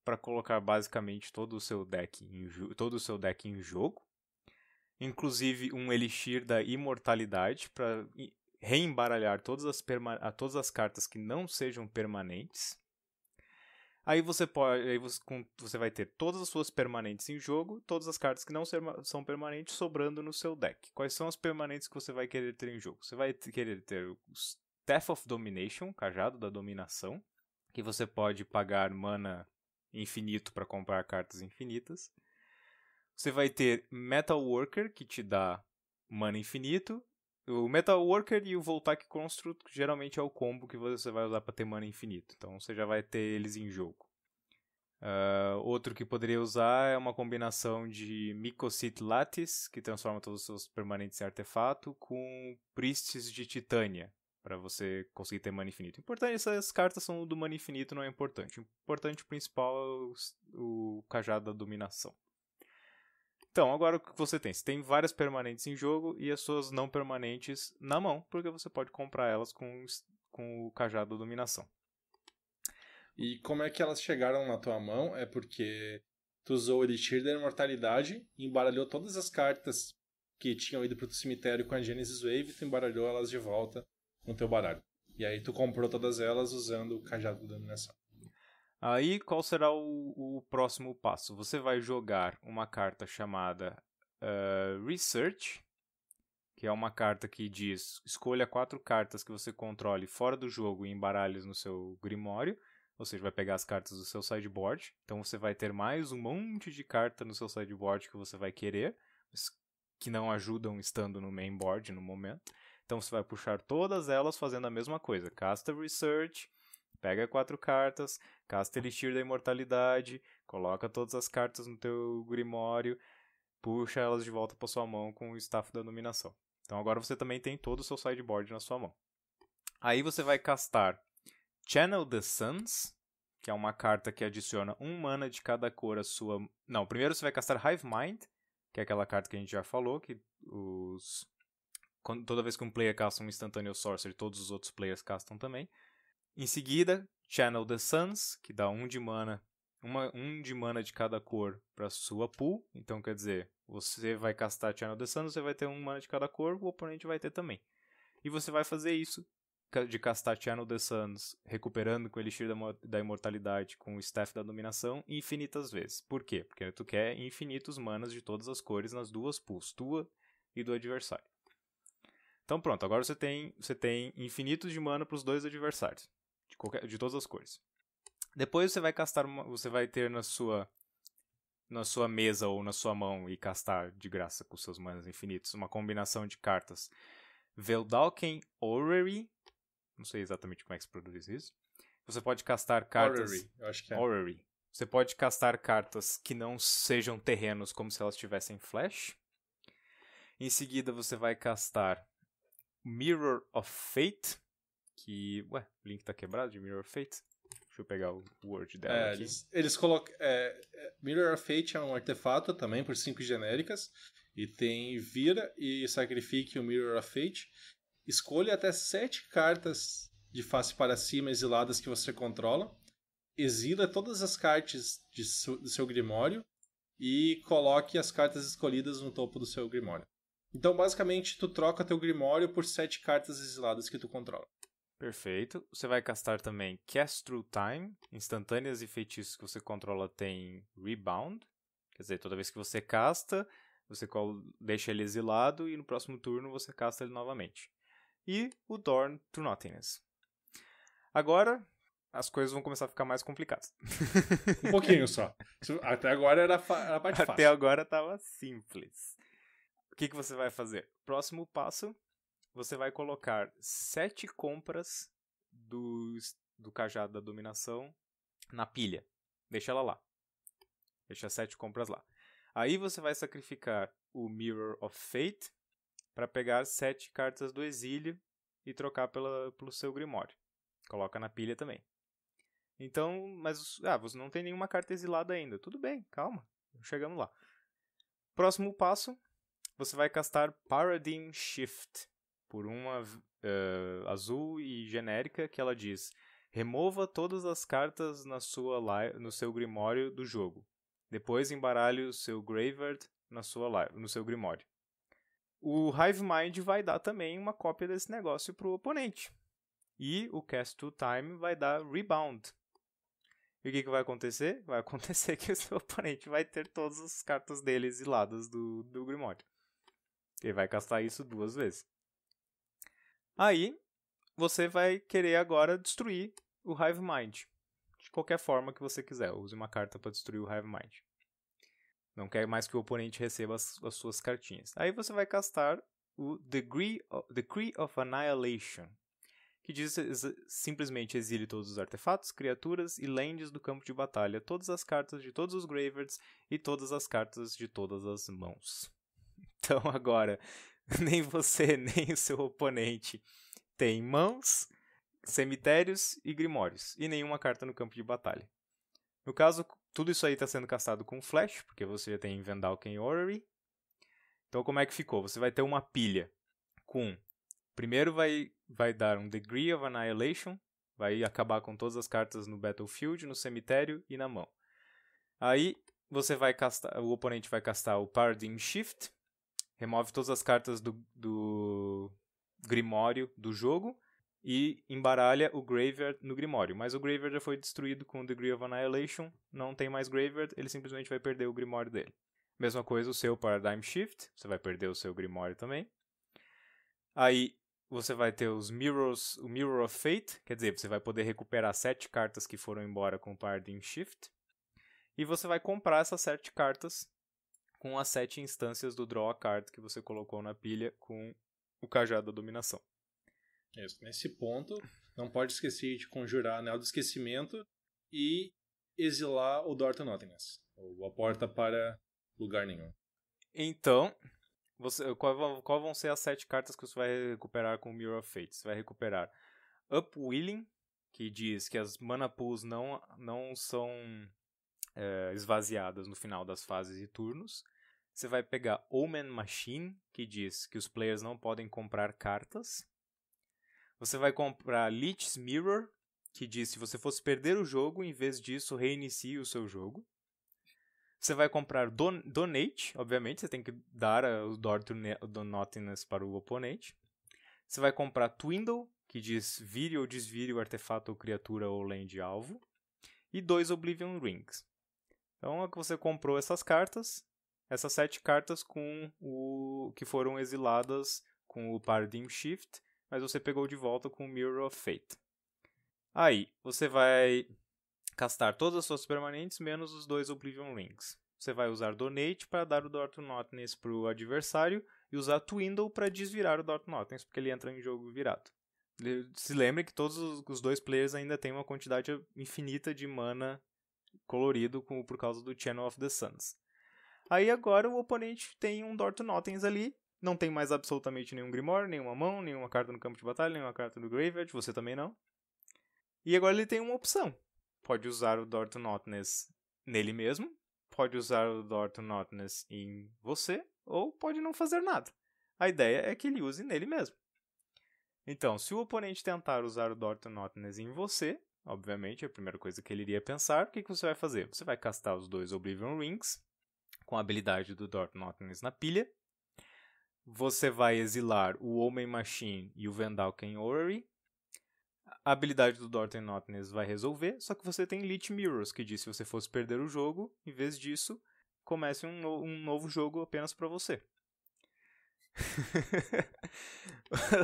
Speaker 3: para colocar basicamente todo o seu deck em jogo. Inclusive um Elixir da Imortalidade, para reembaralhar todas as cartas que não sejam permanentes. Aí você vai ter todas as suas permanentes em jogo, todas as cartas que não são permanentes sobrando no seu deck. Quais são as permanentes que você vai querer ter em jogo? Você vai querer ter o Staff of Domination, Cajado da Dominação, que você pode pagar mana infinito para comprar cartas infinitas. Você vai ter Metal Worker, que te dá mana infinito. O Metal Worker e o Voltaic Construct geralmente é o combo que você vai usar para ter mana infinito. Então você já vai ter eles em jogo. Outro que poderia usar é uma combinação de Mycosynth Lattice, que transforma todos os seus permanentes em artefato, com Priestess de Titânia, para você conseguir ter mana infinito. Importante, essas cartas são do mana infinito, não é importante. O importante principal é o Cajado da Dominação. Então, agora o que você tem? Você tem várias permanentes em jogo e as suas não permanentes na mão, porque você pode comprar elas com o Cajado da Dominação.
Speaker 1: E como é que elas chegaram na tua mão? É porque tu usou o Elixir da Imortalidade e embaralhou todas as cartas que tinham ido pro cemitério com a Genesis Wave e tu embaralhou elas de volta no teu baralho. E aí tu comprou todas elas usando o Cajado da Dominação.
Speaker 3: Aí, qual será o próximo passo? Você vai jogar uma carta chamada Research, que é uma carta que diz: escolha 4 cartas que você controle fora do jogo e embaralhe no seu Grimório. Ou seja, vai pegar as cartas do seu sideboard. Então você vai ter mais um monte de carta no seu sideboard que você vai querer, mas que não ajudam estando no mainboard no momento. Então você vai puxar todas elas fazendo a mesma coisa. Casta Research, pega 4 cartas, casta Elixir da Imortalidade, coloca todas as cartas no teu Grimório, puxa elas de volta para sua mão com o Staff da Dominação. Então agora você também tem todo o seu sideboard na sua mão. Aí você vai castar Channel the Suns, que é uma carta que adiciona 1 mana de cada cor à sua... Não, primeiro você vai castar Hive Mind, que é aquela carta que a gente já falou, que toda vez que um player casta um Instantâneo Sorcery, todos os outros players castam também. Em seguida, Channel the Suns, que dá 1 de mana, um de mana de cada cor para sua pool. Então, quer dizer, você vai castar Channel of the Sun, você vai ter um mana de cada cor, o oponente vai ter também. E você vai fazer isso, de castar Channel of the Suns, recuperando com o Elixir da Imortalidade, com o Staff da Dominação, infinitas vezes. Por quê? Porque tu quer infinitos manas de todas as cores nas duas pools, tua e do adversário. Então pronto, agora você tem infinitos de mana para os dois adversários, de todas as cores. Depois você vai castar você vai ter na sua mesa ou na sua mão e castar de graça com seus manas infinitos uma combinação de cartas Veldalken Orrery, não sei exatamente como é que se produz isso. Você pode castar cartas
Speaker 1: Orrery, eu acho que é.
Speaker 3: Orrery. Você pode castar cartas que não sejam terrenos como se elas tivessem flash. Em seguida você vai castar Mirror of Fate, que... Ué, o link tá quebrado de Mirror of Fate? Deixa eu pegar o Word dela aqui.
Speaker 1: Eles colocam... Mirror of Fate é um artefato também por 5 genéricas. E tem vira e sacrifique o Mirror of Fate. Escolha até 7 cartas de face para cima exiladas que você controla. Exila todas as cartas do seu Grimório. E coloque as cartas escolhidas no topo do seu Grimório. Então, basicamente, tu troca teu Grimório por 7 cartas exiladas que tu controla.
Speaker 3: Perfeito. Você vai castar também Cast Through Time. Instantâneas e feitiços que você controla tem Rebound. Quer dizer, toda vez que você casta, você deixa ele exilado e no próximo turno você casta ele novamente. E o Dorn to Nothingness. Agora, as coisas vão começar a ficar mais complicadas.
Speaker 1: Um pouquinho só. Até agora era a parte fácil.
Speaker 3: Até agora estava simples. O que você vai fazer? Próximo passo, você vai colocar 7 compras do Cajado da Dominação na pilha. Deixa ela lá. Deixa 7 compras lá. Aí você vai sacrificar o Mirror of Fate para pegar 7 cartas do exílio e trocar pelo seu Grimório. Coloca na pilha também. Então, mas você não tem nenhuma carta exilada ainda. Tudo bem, calma. Chegamos lá. Próximo passo, você vai castar Paradigm Shift por uma azul e genérica que ela diz: remova todas as cartas no seu Grimório do jogo. Depois embaralhe o seu Graveyard no seu Grimório. O Hive Mind vai dar também uma cópia desse negócio para o oponente. E o Cast to Time vai dar Rebound. E o que vai acontecer? Vai acontecer que o seu oponente vai ter todas as cartas dele exiladas do Grimório. Ele vai castar isso 2 vezes. Aí, você vai querer agora destruir o Hive Mind. De qualquer forma que você quiser. Use uma carta para destruir o Hive Mind. Não quer mais que o oponente receba as suas cartinhas. Aí você vai castar o Decree of Annihilation, que diz simplesmente exile todos os artefatos, criaturas e lands do campo de batalha, todas as cartas de todos os graveyards e todas as cartas de todas as mãos. Então agora, nem você nem o seu oponente tem mãos, cemitérios e grimórios, e nenhuma carta no campo de batalha. No caso, tudo isso aí está sendo castado com flash, porque você já tem Veldalken Orrery. Então como é que ficou? Você vai ter uma pilha com... Primeiro vai dar um Degree of Annihilation, vai acabar com todas as cartas no Battlefield, no cemitério e na mão. Aí o oponente vai castar o Paradigm Shift, remove todas as cartas do Grimório do jogo e embaralha o Graveyard no Grimório. Mas o Graveyard já foi destruído com o Degree of Annihilation, não tem mais Graveyard, ele simplesmente vai perder o Grimório dele. Mesma coisa o seu Paradigm Shift, você vai perder o seu Grimório também. Aí você vai ter o Mirror of Fate, quer dizer, você vai poder recuperar 7 cartas que foram embora com o Paradigm Shift. E você vai comprar essas 7 cartas com as 7 instâncias do Draw a Card que você colocou na pilha com o Cajado da Dominação.
Speaker 1: Isso. Nesse ponto, não pode esquecer de conjurar Anel do Esquecimento e exilar o Dorn to Nothingness, ou a porta para lugar nenhum.
Speaker 3: Então... Qual vão ser as 7 cartas que você vai recuperar com o Mirror of Fate? Você vai recuperar Upwilling, que diz que as mana pools não são esvaziadas no final das fases e turnos. Você vai pegar Omen Machine, que diz que os players não podem comprar cartas. Você vai comprar Lich's Mirror, que diz se você fosse perder o jogo, em vez disso, reinicie o seu jogo. Você vai comprar Donate, obviamente, você tem que dar o Door to Nothingness para o oponente. Você vai comprar Twindle, que diz vire ou desvire o artefato ou criatura ou land alvo. E 2 Oblivion Rings. Então, é que você comprou essas cartas, essas 7 cartas que foram exiladas com o Paradigm Shift, mas você pegou de volta com o Mirror of Fate. Aí, você vai castar todas as suas permanentes, menos os 2 Oblivion Rings. Você vai usar Donate para dar o Door to Nothingness para o adversário e usar Twindle para desvirar o Door to Nothingness, porque ele entra em jogo virado. Se lembre que todos os 2 players ainda têm uma quantidade infinita de mana colorido por causa do Channel of the Suns. Aí agora o oponente tem um Door to Nothingness ali, não tem mais absolutamente nenhum Grimoire, nenhuma mão, nenhuma carta no campo de batalha, nenhuma carta no Graveyard, você também não. E agora ele tem uma opção. Pode usar o Door to Nothingness nele mesmo, pode usar o Door to Nothingness em você, ou pode não fazer nada. A ideia é que ele use nele mesmo. Então, se o oponente tentar usar o Door to Nothingness em você, obviamente, a primeira coisa que ele iria pensar, o que você vai fazer? Você vai castar os 2 Oblivion Rings, com a habilidade do Door to Nothingness na pilha. Você vai exilar o Omen Machine e o Vendalken Orrery. A habilidade do Door to Nothingness vai resolver, só que você tem Lich Mirrors, que diz que se você fosse perder o jogo, em vez disso, comece um novo jogo apenas para você.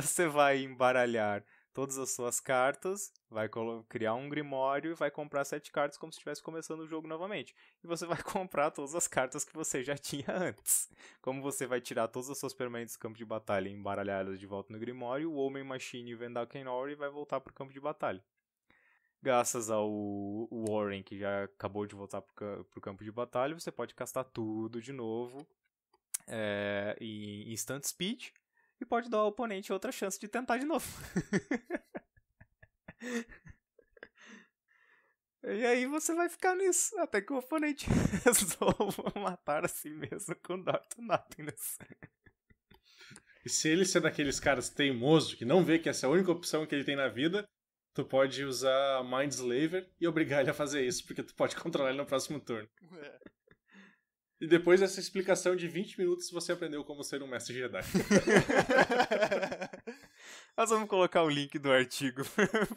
Speaker 3: Você vai embaralhar todas as suas cartas, vai criar um Grimório e vai comprar 7 cartas como se estivesse começando o jogo novamente. E você vai comprar todas as cartas que você já tinha antes. Como você vai tirar todas as suas permanentes do campo de batalha e embaralhá-las de volta no Grimório, o Omen Machine e o Vendalken Orrery vai voltar para o campo de batalha. Graças ao Warren, que já acabou de voltar para o campo de batalha, você pode castar tudo de novo em Instant Speed e pode dar ao oponente outra chance de tentar de novo. E aí você vai ficar nisso até que o oponente resolva matar a si mesmo com Door to Nothingness.
Speaker 1: E se ele ser daqueles caras teimosos que não vê que essa é a única opção que ele tem na vida, tu pode usar Mindslaver e obrigar ele a fazer isso, porque tu pode controlar ele no próximo turno. E depois dessa explicação de 20 minutos, você aprendeu como ser um mestre Jedi.
Speaker 3: Nós vamos colocar o link do artigo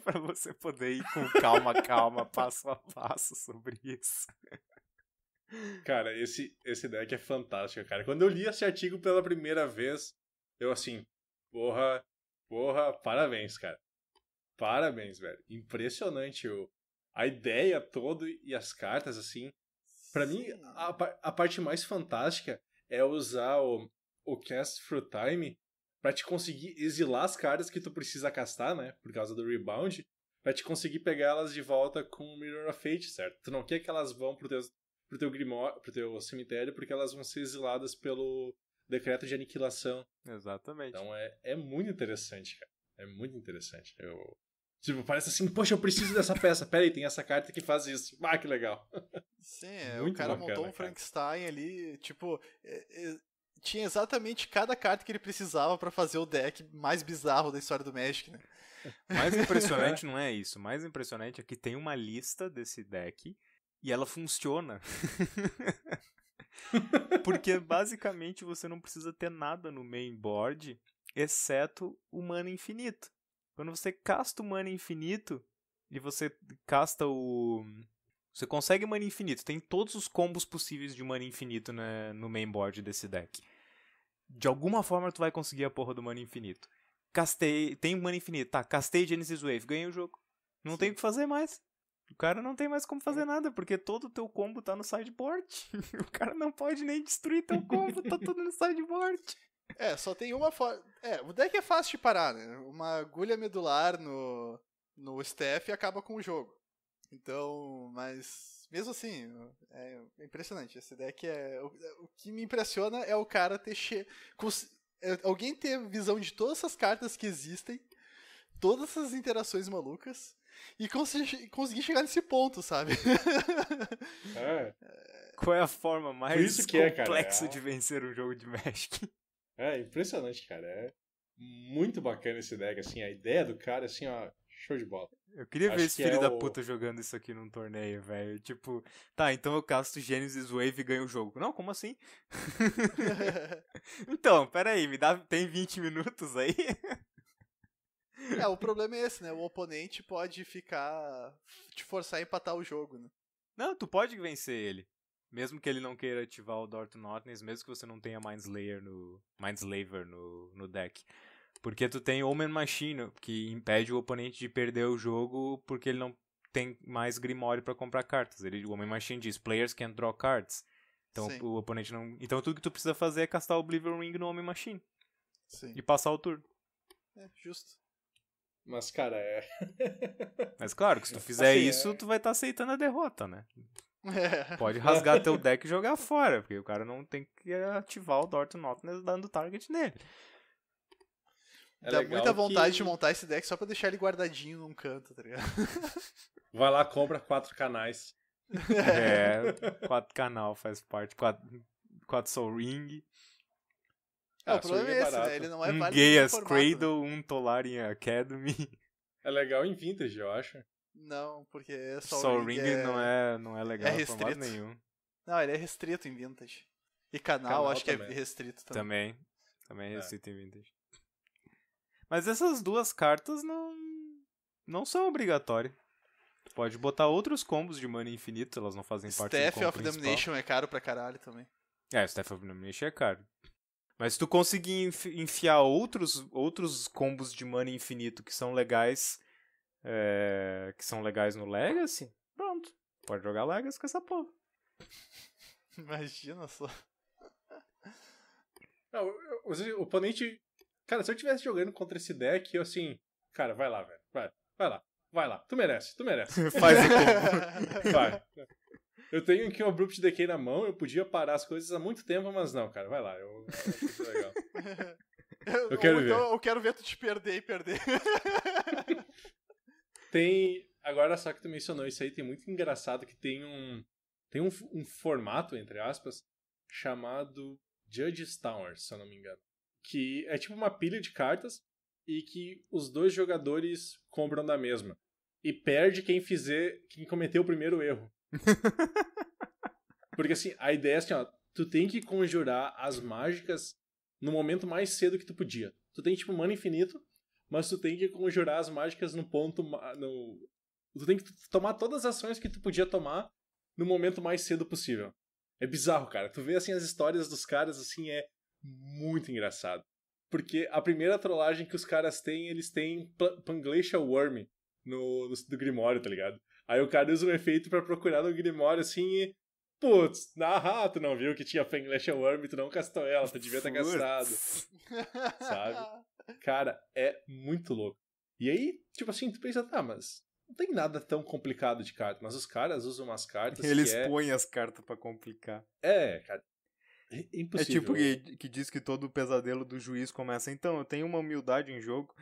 Speaker 3: para você poder ir com calma, passo a passo sobre isso.
Speaker 1: Cara, esse deck é fantástico, cara. Quando eu li esse artigo pela primeira vez, eu assim, porra, parabéns, cara. Parabéns, velho. Impressionante a ideia toda e as cartas, assim. Pra mim, a parte mais fantástica é usar o Cast Through Time pra te conseguir exilar as cartas que tu precisa castar, né? Por causa do rebound, pra te conseguir pegar elas de volta com o Mirror of Fate, certo? Tu não quer que elas vão pro teu Grimoire, pro teu cemitério, porque elas vão ser exiladas pelo decreto de aniquilação.
Speaker 3: Exatamente.
Speaker 1: Então é muito interessante, cara. É muito interessante. Tipo, parece assim, poxa, eu preciso dessa peça. Pera aí, tem essa carta que faz isso. Ah, que legal.
Speaker 2: Sim, o cara montou um Frankenstein ali, tipo, tinha exatamente cada carta que ele precisava pra fazer o deck mais bizarro da história do Magic, né?
Speaker 3: Mais impressionante não é isso. Mais impressionante é que tem uma lista desse deck e ela funciona. Porque basicamente você não precisa ter nada no main board, exceto o mana infinito. Quando você casta o mana infinito e você casta você consegue mana infinito. Tem todos os combos possíveis de mana infinito no main board desse deck. De alguma forma tu vai conseguir a porra do mana infinito. Tem mana infinito. Tá, castei Genesis Wave. Ganhei o jogo. Não tem o que fazer mais. O cara não tem mais como fazer nada, porque todo o teu combo tá no sideboard. O cara não pode nem destruir teu combo, tá tudo no sideboard.
Speaker 2: Só tem uma forma. O deck é fácil de parar, né? Uma agulha medular no staff e acaba com o jogo. Então, mas mesmo assim, é impressionante. Esse deck o que me impressiona é o cara ter alguém ter visão de todas essas cartas que existem, todas essas interações malucas e conseguir chegar nesse ponto, sabe?
Speaker 3: Qual é a forma mais complexa de vencer um jogo de Magic?
Speaker 1: É impressionante, cara. É muito bacana esse deck, assim, a ideia do cara, assim, ó, show de bola.
Speaker 3: Eu queria ver
Speaker 1: Acho
Speaker 3: esse
Speaker 1: que
Speaker 3: filho
Speaker 1: é
Speaker 3: da
Speaker 1: o-
Speaker 3: puta jogando isso aqui num torneio, velho. Tipo, tá, então eu casto Genesis Wave e ganho o jogo. Não, como assim? Então, pera aí, tem 20 minutos aí?
Speaker 2: O problema é esse, né? O oponente pode te forçar a empatar o jogo, né?
Speaker 3: Não, tu pode vencer ele. Mesmo que ele não queira ativar o Door to Nothingness, mesmo que você não tenha Mindslaver no deck. Porque tu tem Omen Machine, que impede o oponente de perder o jogo porque ele não tem mais Grimório pra comprar cartas. O Omen Machine diz, players can't draw cards. Então
Speaker 2: Sim.
Speaker 3: o oponente não... Então tudo que tu precisa fazer é castar o Oblivion Ring no Omen Machine.
Speaker 2: Sim.
Speaker 3: E passar o turno.
Speaker 2: Justo.
Speaker 1: Mas, cara,
Speaker 3: Mas claro, que se tu fizer
Speaker 1: Assim,
Speaker 3: isso, tu vai estar aceitando a derrota, né?
Speaker 2: É.
Speaker 3: Pode rasgar teu deck e jogar fora, porque o cara não tem que ativar o Door to Nothingness dando target nele.
Speaker 2: Dá
Speaker 1: legal
Speaker 2: muita vontade
Speaker 1: que-
Speaker 2: de montar esse deck só pra deixar ele guardadinho num canto, tá ligado?
Speaker 1: Vai lá, compra 4 canais.
Speaker 3: É, 4 canal faz parte, 4 Soul Ring,
Speaker 2: O problema é esse,
Speaker 1: barato.
Speaker 2: né? Ele não é
Speaker 3: um
Speaker 2: válido
Speaker 3: Gaia's
Speaker 2: no formato, né?
Speaker 3: Cradle, um Tolarian Academy.
Speaker 1: É legal em Vintage, eu acho.
Speaker 2: Não, porque
Speaker 3: Soul Ring não é legal
Speaker 2: é
Speaker 3: em formato
Speaker 2: restrito.
Speaker 3: nenhum.
Speaker 2: Não, ele é restrito em Vintage. E canal
Speaker 1: Canal
Speaker 2: acho que
Speaker 1: também.
Speaker 2: é restrito também.
Speaker 3: Também é restrito em Vintage. Mas essas duas cartas não são obrigatórias. Tu pode botar outros combos de mana infinito, elas não fazem parte do
Speaker 2: Staff
Speaker 3: combo
Speaker 2: of
Speaker 3: principal.
Speaker 2: Damnation é caro pra caralho também.
Speaker 3: É, o Staff of Damnation é caro. Mas se tu conseguir enfiar outros combos de mana infinito que são legais no Legacy, pronto. Pode jogar Legacy com essa porra.
Speaker 2: Imagina só.
Speaker 1: Não, o oponente... Cara, se eu estivesse jogando contra esse deck, eu assim... Cara, vai lá, velho. Vai lá. Tu merece.
Speaker 3: Faz o combo.
Speaker 1: Vai. Eu tenho aqui um Abrupt Decay na mão, eu podia parar as coisas há muito tempo, mas não, cara, vai lá. Eu acho isso legal. Eu quero ver.
Speaker 2: Então eu quero ver tu te perder e perder.
Speaker 1: Tem... Agora, só que tu mencionou isso aí, tem muito engraçado que tem um formato, entre aspas, chamado Judge's Tower, se eu não me engano. Que é tipo uma pilha de cartas e que os dois jogadores compram da mesma. E perde quem cometeu o primeiro erro. Porque assim, a ideia é assim, ó, tu tem que conjurar as mágicas no momento mais cedo que tu podia. Tu tem tipo mana infinito, mas tu tem que conjurar as mágicas no ponto... Tu tem que tomar todas as ações que tu podia tomar no momento mais cedo possível. É bizarro, cara. Tu vê assim as histórias dos caras, assim, é muito engraçado. Porque a primeira trollagem que os caras têm, eles têm Panglacial Worm do Grimório, tá ligado? Aí o cara usa um efeito pra procurar no Grimório, assim, e... Putz, tu não viu que tinha Panglacial Worm, tu não castou ela, tu devia ter gastado. Sabe? Cara, é muito louco. E aí, tipo assim, tu pensa, tá, mas não tem nada tão complicado de carta. Mas os caras usam umas cartas
Speaker 3: Eles põem as cartas pra complicar.
Speaker 1: Cara. É impossível.
Speaker 3: É tipo que diz que todo o pesadelo do juiz começa. Então, eu tenho uma humildade em jogo.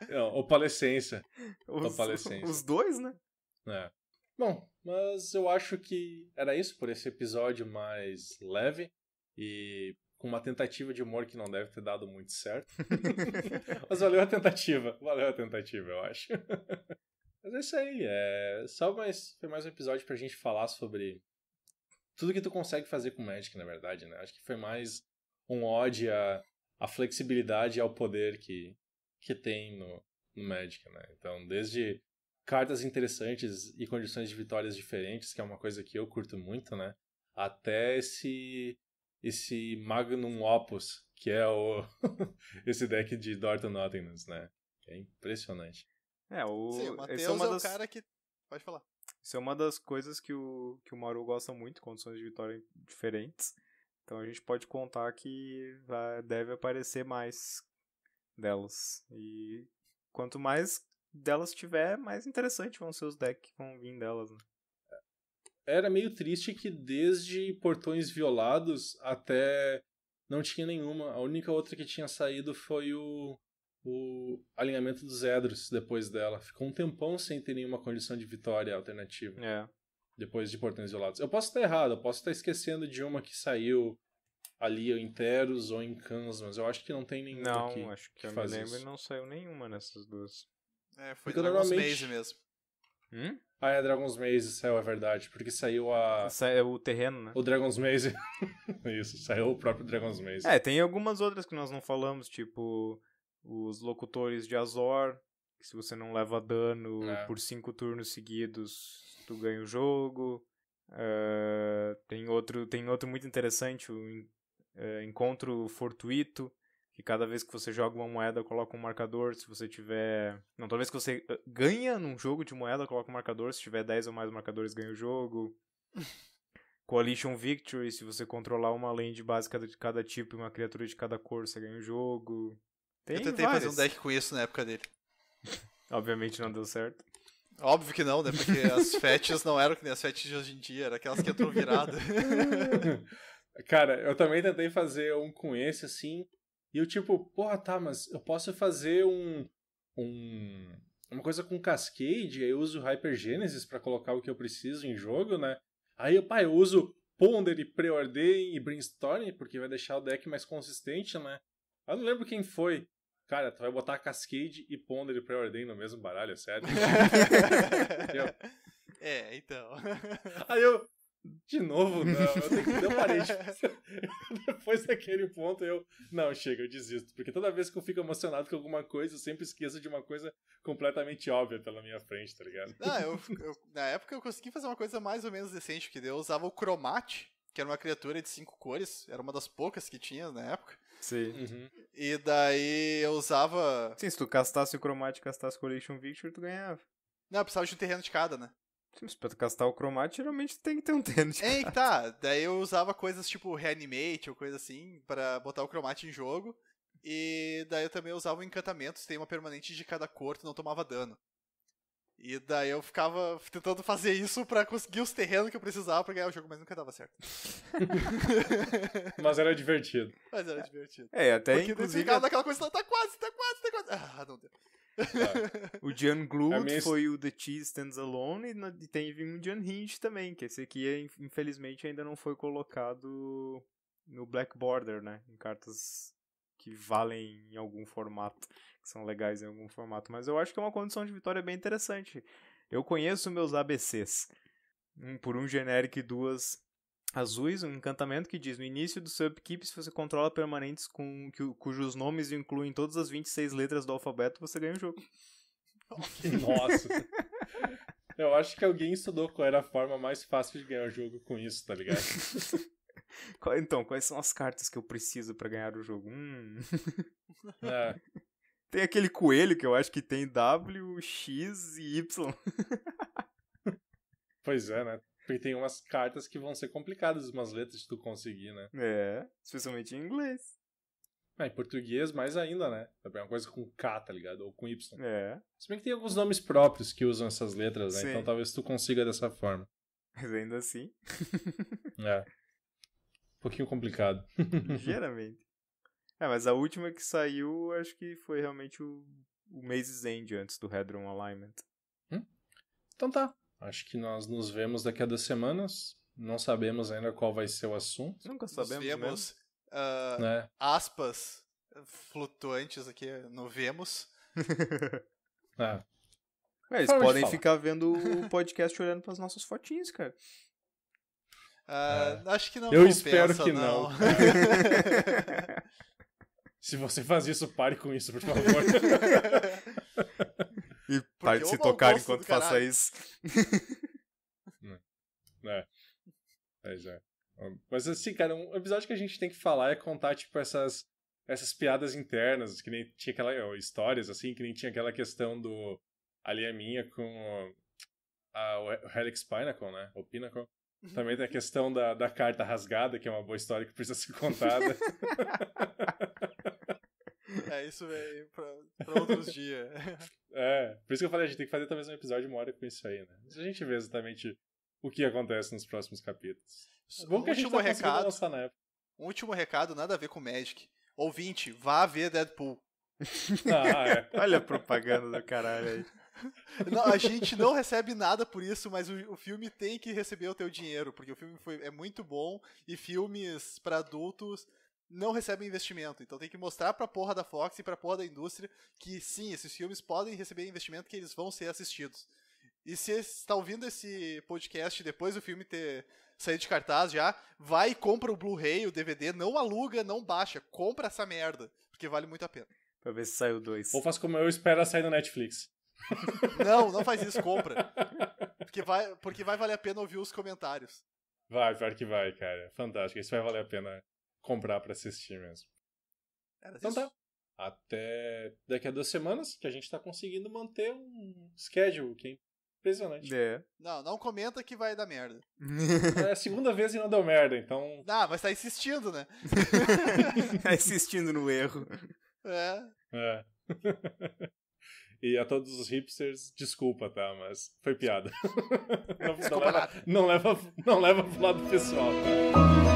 Speaker 1: Não, opalescência.
Speaker 3: Os dois, né?
Speaker 1: É. Bom, mas eu acho que era isso por esse episódio mais leve e com uma tentativa de humor que não deve ter dado muito certo. Mas valeu a tentativa, eu acho. Mas é isso aí, foi mais um episódio pra gente falar sobre tudo que tu consegue fazer com Magic, na verdade, né? Acho que foi mais um ode à flexibilidade e ao poder que tem no Magic, né? Então, desde cartas interessantes e condições de vitórias diferentes, que é uma coisa que eu curto muito, né? Até esse Magnum Opus, que é esse deck de Door to Nothingness, né? É impressionante.
Speaker 2: Sim, o Matheus é o cara que... Pode falar.
Speaker 3: Isso é uma das coisas que o Maru gosta muito, condições de vitória diferentes. Então a gente pode contar que deve aparecer mais delas. E quanto mais delas tiver, mais interessante vão ser os decks que vão vir delas, né?
Speaker 1: Era meio triste que desde Portões Violados até não tinha nenhuma. A única outra que tinha saído foi o Alinhamento dos Edros depois dela. Ficou um tempão sem ter nenhuma condição de vitória alternativa. Depois de Portões Violados. Eu posso estar errado, eu posso estar esquecendo de uma que saiu ali em Teros ou em Cans, mas eu acho que não tem nenhuma aqui.
Speaker 3: Não, acho que eu me lembro e não saiu nenhuma nessas duas.
Speaker 2: Foi
Speaker 1: Porque
Speaker 2: Dragon's
Speaker 1: normalmente-
Speaker 2: Maze mesmo.
Speaker 1: Ah, é Dragon's Maze, saiu, é verdade. Porque saiu
Speaker 3: É o terreno, né?
Speaker 1: o Dragon's Maze. Isso, saiu o próprio Dragon's Maze.
Speaker 3: Tem algumas outras que nós não falamos, tipo os locutores de Azor, que se você não leva dano por 5 turnos seguidos, tu ganha o jogo. Tem outro muito interessante, o Encontro Fortuito, que cada vez que você joga uma moeda, coloca um marcador. Se você tiver... Não, toda vez que você ganha num jogo de moeda, coloca um marcador. Se tiver 10 ou mais marcadores, ganha o jogo. Coalition Victory, se você controlar uma land básica de cada tipo e uma criatura de cada cor, você ganha o jogo.
Speaker 2: Eu tentei fazer um deck com isso na época dele.
Speaker 3: Obviamente não deu certo.
Speaker 2: Óbvio que não, né? Porque as fetches não eram que nem as fetches de hoje em dia, eram aquelas que entram virada.
Speaker 1: Cara, eu também tentei fazer um com esse, assim, e eu tipo, porra, tá, mas eu posso fazer uma coisa com Cascade, aí eu uso Hypergenesis pra colocar o que eu preciso em jogo, né? Aí, eu uso Ponder e Preordain e Brainstorm, porque vai deixar o deck mais consistente, né? Eu não lembro quem foi. Cara, tu vai botar Cascade e Ponder e Preordain no mesmo baralho, é sério?
Speaker 2: Então.
Speaker 1: Aí eu, de novo, não, eu parei de fazer. Depois daquele ponto não, chega, eu desisto. Porque toda vez que eu fico emocionado com alguma coisa, eu sempre esqueço de uma coisa completamente óbvia pela minha frente, tá ligado?
Speaker 2: Na época eu consegui fazer uma coisa mais ou menos decente, que eu usava o Chromate, que era uma criatura de 5 cores, era uma das poucas que tinha na época.
Speaker 3: Sim.
Speaker 1: Uhum.
Speaker 2: E daí eu usava...
Speaker 3: Sim, se tu castasse o Chromate e castasse Coalition Victory, tu ganhava.
Speaker 2: Não, eu precisava de um terreno de cada, né?
Speaker 3: Sim, mas pra tu castar o Chromate, geralmente tu tem que ter um terreno de cada.
Speaker 2: Tá. Daí eu usava coisas tipo Reanimate ou coisa assim, pra botar o Chromate em jogo. E daí eu também usava o encantamento, se tem uma permanente de cada cor, tu não tomava dano. E daí eu ficava tentando fazer isso pra conseguir os terrenos que eu precisava pra ganhar o jogo, mas nunca dava certo.
Speaker 1: Mas era divertido.
Speaker 2: Mas era divertido.
Speaker 3: Até
Speaker 2: Porque
Speaker 3: inclusive...
Speaker 2: ficava daquela coisa, tá quase. Não deu.
Speaker 3: O Jan Glood foi o The Cheese Stands Alone e teve um Jan Hinch também, que esse aqui infelizmente ainda não foi colocado no Black Border, né? Em cartas que valem em algum formato, que são legais em algum formato. Mas eu acho que é uma condição de vitória bem interessante. Eu conheço meus ABCs. Por um genérico e 2 azuis, um encantamento que diz: no início do seu upkeep, se você controla permanentes cujos nomes incluem todas as 26 letras do alfabeto, você ganha o jogo.
Speaker 1: Nossa. Eu acho que alguém estudou qual era a forma mais fácil de ganhar o jogo com isso, tá ligado?
Speaker 3: Então, quais são as cartas que eu preciso pra ganhar o jogo?
Speaker 1: É.
Speaker 3: Tem aquele coelho que eu acho que tem W, X e Y.
Speaker 1: Pois é, né? Porque tem umas cartas que vão ser complicadas, umas letras de tu conseguir, né?
Speaker 3: Especialmente em inglês.
Speaker 1: Em português, mais ainda, né? É uma coisa com K, tá ligado? Ou com Y. Se bem que tem alguns nomes próprios que usam essas letras, né?
Speaker 3: Sim.
Speaker 1: Então talvez tu consiga dessa forma.
Speaker 3: Mas ainda assim.
Speaker 1: Um pouquinho complicado.
Speaker 3: Ligeiramente. Mas a última que saiu, acho que foi realmente o Maze's End antes do Hedron Alignment.
Speaker 1: Então tá. Acho que nós nos vemos daqui a 2 semanas. Não sabemos ainda qual vai ser o assunto.
Speaker 3: Nunca sabemos
Speaker 2: Vemos
Speaker 1: né?
Speaker 2: aspas flutuantes aqui no Vemos.
Speaker 3: Eles podem ficar vendo o podcast olhando pras nossas fotinhas, cara.
Speaker 2: Acho que não.
Speaker 1: Eu espero que não. Se você faz isso, pare com isso, por favor.
Speaker 3: E pare de se tocar enquanto faça isso.
Speaker 1: Mas assim, cara, um episódio que a gente tem que falar é contar, tipo, essas piadas internas, que nem tinha histórias, assim, que nem tinha aquela questão do Ali é Minha com o Helix Pinnacle, né? O Pinnacle. Também tem a questão da carta rasgada, que é uma boa história que precisa ser contada.
Speaker 2: Isso veio pra outros dias.
Speaker 1: Por isso que eu falei, a gente tem que fazer talvez um episódio 1 hora com isso aí, né? A gente vê exatamente o que acontece nos próximos capítulos. Bom que a gente tá conseguindo lançar na época.
Speaker 2: Um último recado, nada a ver com Magic. Ouvinte, vá ver Deadpool.
Speaker 3: Olha a propaganda do caralho aí.
Speaker 2: Não, a gente não recebe nada por isso, mas o filme tem que receber o teu dinheiro, porque o filme é muito bom e filmes pra adultos não recebem investimento. Então tem que mostrar pra porra da Fox e pra porra da indústria que sim, esses filmes podem receber investimento, que eles vão ser assistidos. E se você está ouvindo esse podcast depois do filme ter saído de cartaz já, vai e compra o Blu-ray, o DVD, não aluga, não baixa, compra essa merda, porque vale muito a pena.
Speaker 3: Pra ver se sai o 2.
Speaker 1: Ou faz como eu, espera sair no Netflix.
Speaker 2: Não faz isso, compra. Porque vai valer a pena ouvir os comentários.
Speaker 1: Vai, pior que vai, cara. Fantástico. Isso vai valer a pena comprar pra assistir mesmo. Então tá. Até daqui a 2 semanas, que a gente tá conseguindo manter um schedule que é impressionante.
Speaker 2: Não comenta que vai dar merda.
Speaker 1: É a segunda vez e não deu merda, então...
Speaker 2: Mas tá insistindo, né?
Speaker 3: Tá insistindo no erro.
Speaker 2: É.
Speaker 1: E a todos os hipsters, desculpa, tá? Mas foi piada.
Speaker 2: Desculpa nada.
Speaker 1: Não leva pro lado pessoal, tá?